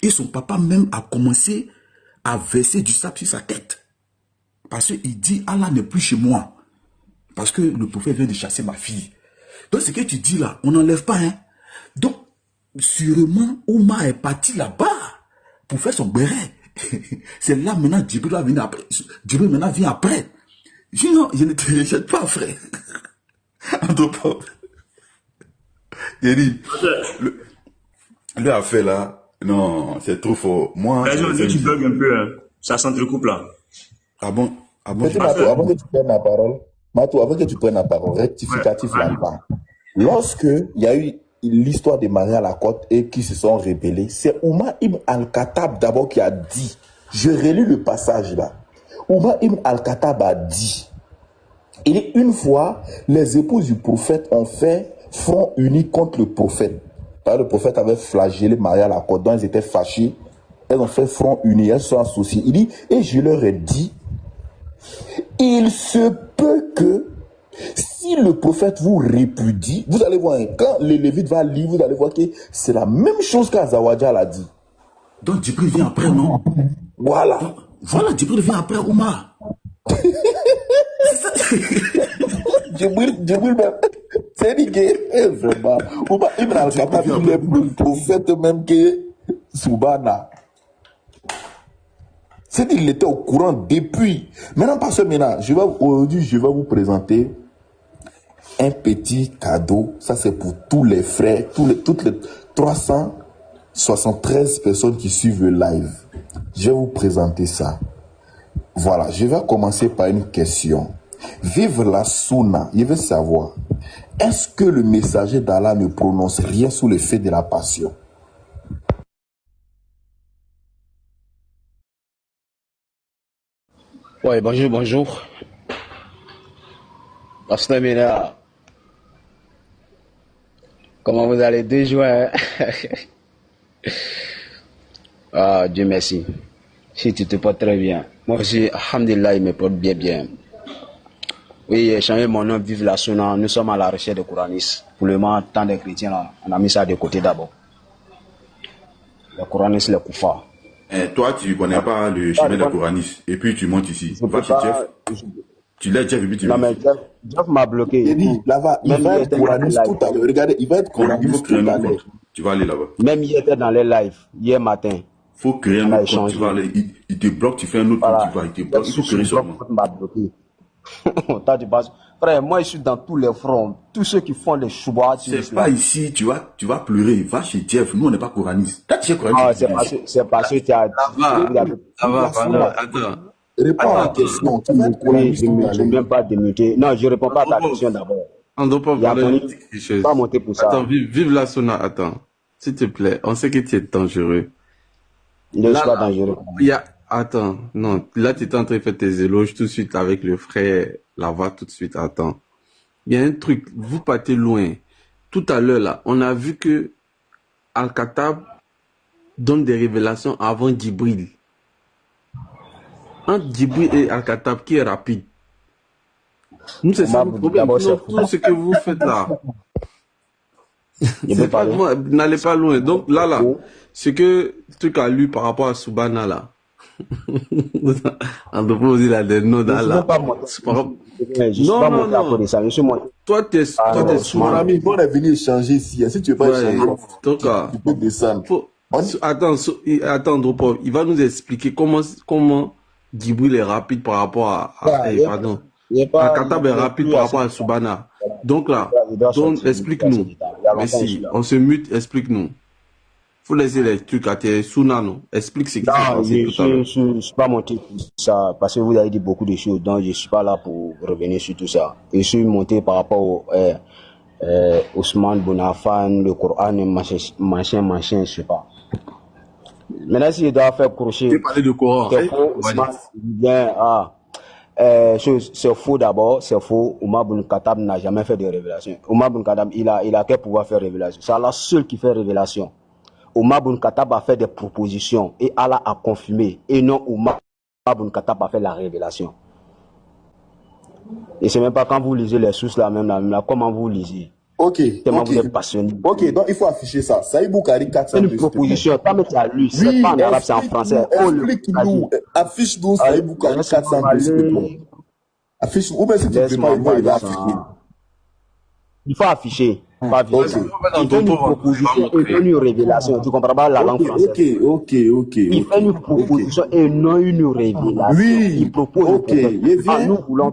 Et son papa même a commencé à verser du sable sur sa tête. Parce qu'il dit, Allah n'est plus chez moi. Parce que le prophète vient de chasser ma fille. Donc ce que tu dis là, on n'enlève pas. Hein? Donc, sûrement, Omar est parti là-bas pour faire son béret. C'est là maintenant, Djibril va venir après. Djibril maintenant vient après. Je dis non, je ne te rejette pas, frère. Anthropologue. Il dit, le affaire là, non, c'est trop fort. Moi, tu bugs un peu, hein. Ça s'entrecoupe là. Ah bon? Avant que tu prennes la parole, Matou, avant que tu prennes la parole, rectificatif là-bas. Lorsque il y a eu l'histoire de Maria Lacote et qui se sont rebellés, c'est Omar ibn al-Khattab d'abord qui a dit, je relis le passage là. Omar ibn al-Khattab a dit, et une fois, les épouses du prophète ont fait front uni contre le prophète. Parce que le prophète avait flagellé Maria Lacote, donc elles étaient fâchées. Elles ont fait front uni, elles sont associées. Il dit, et je leur ai dit, il se peut que si le prophète vous répudie, vous allez voir, quand le Lévite va lire, vous allez voir que c'est la même chose qu'Azawadja l'a dit. Donc Djibril vient après, non? Voilà. Donc, voilà, Djibril vient après Omar. Djibril même, c'est dit que, vraiment, Omar ibn al-Khattab, il est plus prophète même que Soubana. C'est dit qu'il était au courant depuis. Maintenant, pas ce maintenant, aujourd'hui, je vais vous présenter un petit cadeau. Ça, c'est pour tous les frères, toutes les 373 personnes qui suivent le live. Je vais vous présenter ça. Voilà, je vais commencer par une question. Vive la Sunna, je veux savoir, est-ce que le messager d'Allah ne prononce rien sous l'effet de la passion? Oui, bonjour. Pasteur Ménard, comment vous allez 2 juin? Ah, Dieu merci. Si tu te portes très bien. Moi aussi, alhamdulillah, il me porte bien. Oui, j'ai changé mon nom, vive la Sunna. Nous sommes à la recherche de Couranistes. Pour le moment, tant de chrétiens, là, on a mis ça de côté d'abord. Les Couranistes, les Koufars. Toi, tu ne connais pas le chemin des Couranistes. Et puis tu montes ici. Va chez Jeff. Tu l'as Jeff et puis tu non, mais Jeff m'a bloqué. Il dit, là-bas, il va être Coraniste tout à l'heure. Regardez, il va être Coraniste tout à l'heure. Tu vas aller là-bas. Même il était dans les lives, hier matin. Faut créer un autre compte, tu vas aller. Il te bloque, tu fais un autre compte, tu vas, il te bloque. Il faut créer son nom. Frère, moi je suis dans tous les fronts. Tous ceux qui font les choubats. C'est pas ici, tu vas pleurer. Va chez Jeff, nous on n'est pas Coraniste. Là, tu es Coraniste. C'est parce que tu as. Ça va, attends. Réponds à la question. Je ne viens pas démuter. Non, je ne réponds pas à ta question d'abord. On ne doit pas parler de quelque chose. Pas monter pour ça. Attends, vive la Sunna, attends. S'il te plaît, on sait que tu es dangereux. Je ne suis pas dangereux. Attends, non. Là, tu es en train de faire tes éloges tout de suite avec le frère. La voix tout de suite, attends. Il y a un truc, vous partez loin. Tout à l'heure, là, on a vu que Al-Khattab donne des révélations avant Djibril. Entre Djibril et Al-Khattab, qui est rapide? Nous, c'est ça le problème. Tout ce que vous faites là. N'allez pas loin. Donc là, ce que tu as lu par rapport à Soubana là, Andropos, il a des noms dans la... Je suis pas monté à côté de ça. Je suis monté. Toi, t'es mon ami, on est venu échanger ici. Si tu veux pas échanger, tu peux descendre. Attends, Andropos, il va nous expliquer comment Djibril est rapide par rapport à Al-Khattab est rapide par rapport à Soubana. Donc là, explique-nous. Mais si, on se mute, explique-nous. Faut laisser les trucs à tes Sounano. Explique ce qui s'est passé tout à l'heure. Je ne suis pas monté pour ça parce que vous avez dit beaucoup de choses, donc je ne suis pas là pour revenir sur tout ça. Je suis monté par rapport au Ousmane Bonafan, le Coran, machin, je ne sais pas. Maintenant, si je dois faire crochet, tu parles de Coran. C'est faux d'abord, c'est faux. Omar Ibn Khattab n'a jamais fait de révélation. Omar Ibn Khattab, il a quel pouvoir faire révélation? C'est Allah seul qui fait révélation. Omar Ibn Khattab a fait des propositions et Allah a confirmé. Et non, Omar Ibn Khattab a fait la révélation. Et c'est même pas quand vous lisez les sources là, même là, comment vous lisez. Ok. Tellement vous êtes passionné. Ok, donc il faut afficher ça. Saïd Boukari 400. C'est une proposition. Pas mettre à lui. C'est pas en arabe, c'est en français. Explique-nous. Affiche-nous Saïd Boukari 400. Affiche-nous. Ou bien si tu ne peux pas, il va afficher. Il faut afficher. Pas vite. Il fait une proposition et non une révélation. Tu comprends pas la langue française. Ok. Il fait une proposition et non une révélation. Oui. Il propose. Ok. Nous voulons.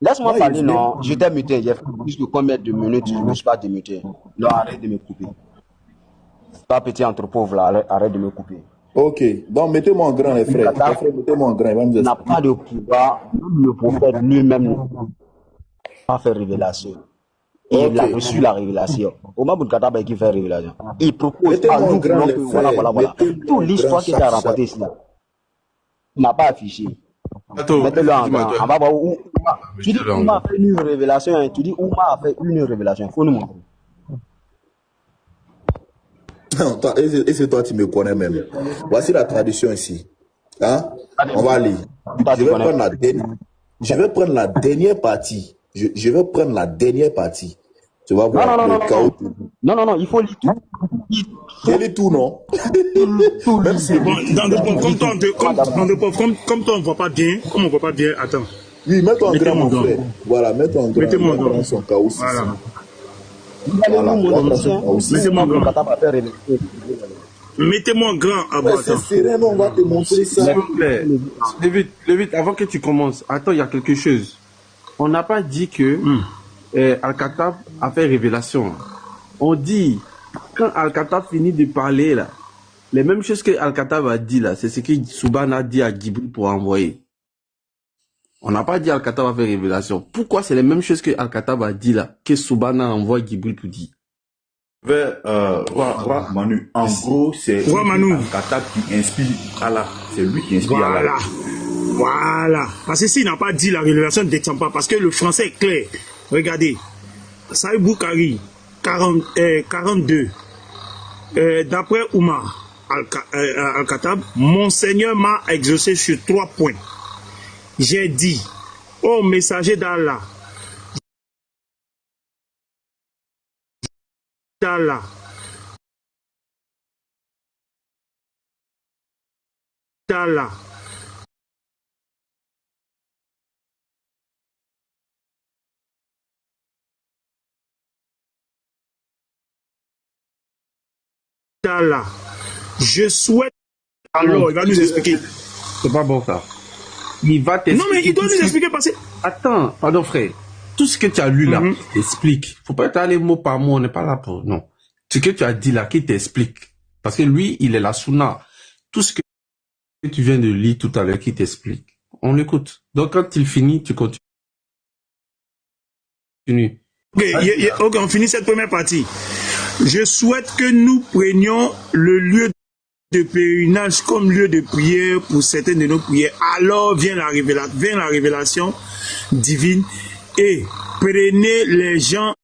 Laisse-moi parler, non. Je t'ai muté. J'ai fait plus de combien de minutes je ne suis pas démuté. Non, arrête de me couper. Pas petit entrepôt, là. Arrête de me couper. Ok. Donc, mettez-moi en grand, les frères. Mettez-moi en grand. Il n'a pas de pouvoir. Le prophète lui-même n'a pas fait révélation. Et il a reçu la révélation. Omar Ibn Khattab qui fait révélation. Il propose à nous que voilà. Toute l'histoire qui a rapporté ici, il n'a pas affiché. Mettez-le en grand. On va voir où. Tu dis Oumar a fait une révélation. Tu dis Oumar a fait une révélation. Il faut nous montrer. Non, et c'est toi qui me connais même. Voici la tradition ici. Hein? On va aller. Je vais prendre la dernière partie. Je vais prendre la dernière partie. Tu vas voir le chaos. Non, il faut lire tout. Il lit tout, non? Même si comme toi, on ne voit pas bien, comme on ne voit pas bien, attends. Oui, mets-toi en grand, mon frère. Voilà, mets-toi en grand. Mettez-moi en grand. Son chaos. Voilà. Mettez-moi en grand. Mettez-moi en grand. C'est serein, on va te montrer ça. S'il vous plaît. Lévite, avant que tu commences, attends, il y a quelque chose. On n'a pas dit que Al-Khattab a fait révélation. On dit, quand Al-Khattab finit de parler, là, les mêmes choses que Al-Khattab a dit, là, c'est ce que Soubana a dit à Djibril pour envoyer. On n'a pas dit Al-Khattab a fait révélation. Pourquoi c'est les mêmes choses que Al-Khattab a dit, là, que Soubana envoie Djibril pour dire? Manu, en gros, c'est Al-Khattab qui inspire Allah. C'est lui qui inspire Allah. Voilà. Parce que s'il n'a pas dit la révélation ne descend pas, parce que le français est clair. Regardez. Saïd Boukari, 42. D'après Oumar Al-Khattab, mon Seigneur m'a exaucé sur 3 points. J'ai dit, ô messager d'Allah, je souhaite. Alors, il va nous expliquer. C'est pas bon ça. Il va t'expliquer. Non, mais il doit nous expliquer parce que. Attends, pardon frère. Tout ce que tu as lu là, t'explique. Faut pas être allé mot par mot, on n'est pas là pour. Non. Ce que tu as dit là, qui t'explique. Parce que lui, il est la Sunna. Tout ce que tu viens de lire tout à l'heure, qui t'explique. On l'écoute. Donc quand il finit, tu continues. Ok, on finit cette première partie. Je souhaite que nous prenions le lieu de pèlerinage comme lieu de prière pour certaines de nos prières. Alors vient la révélation divine et prenez les gens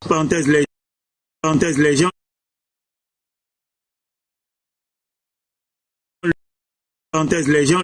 les gens les gens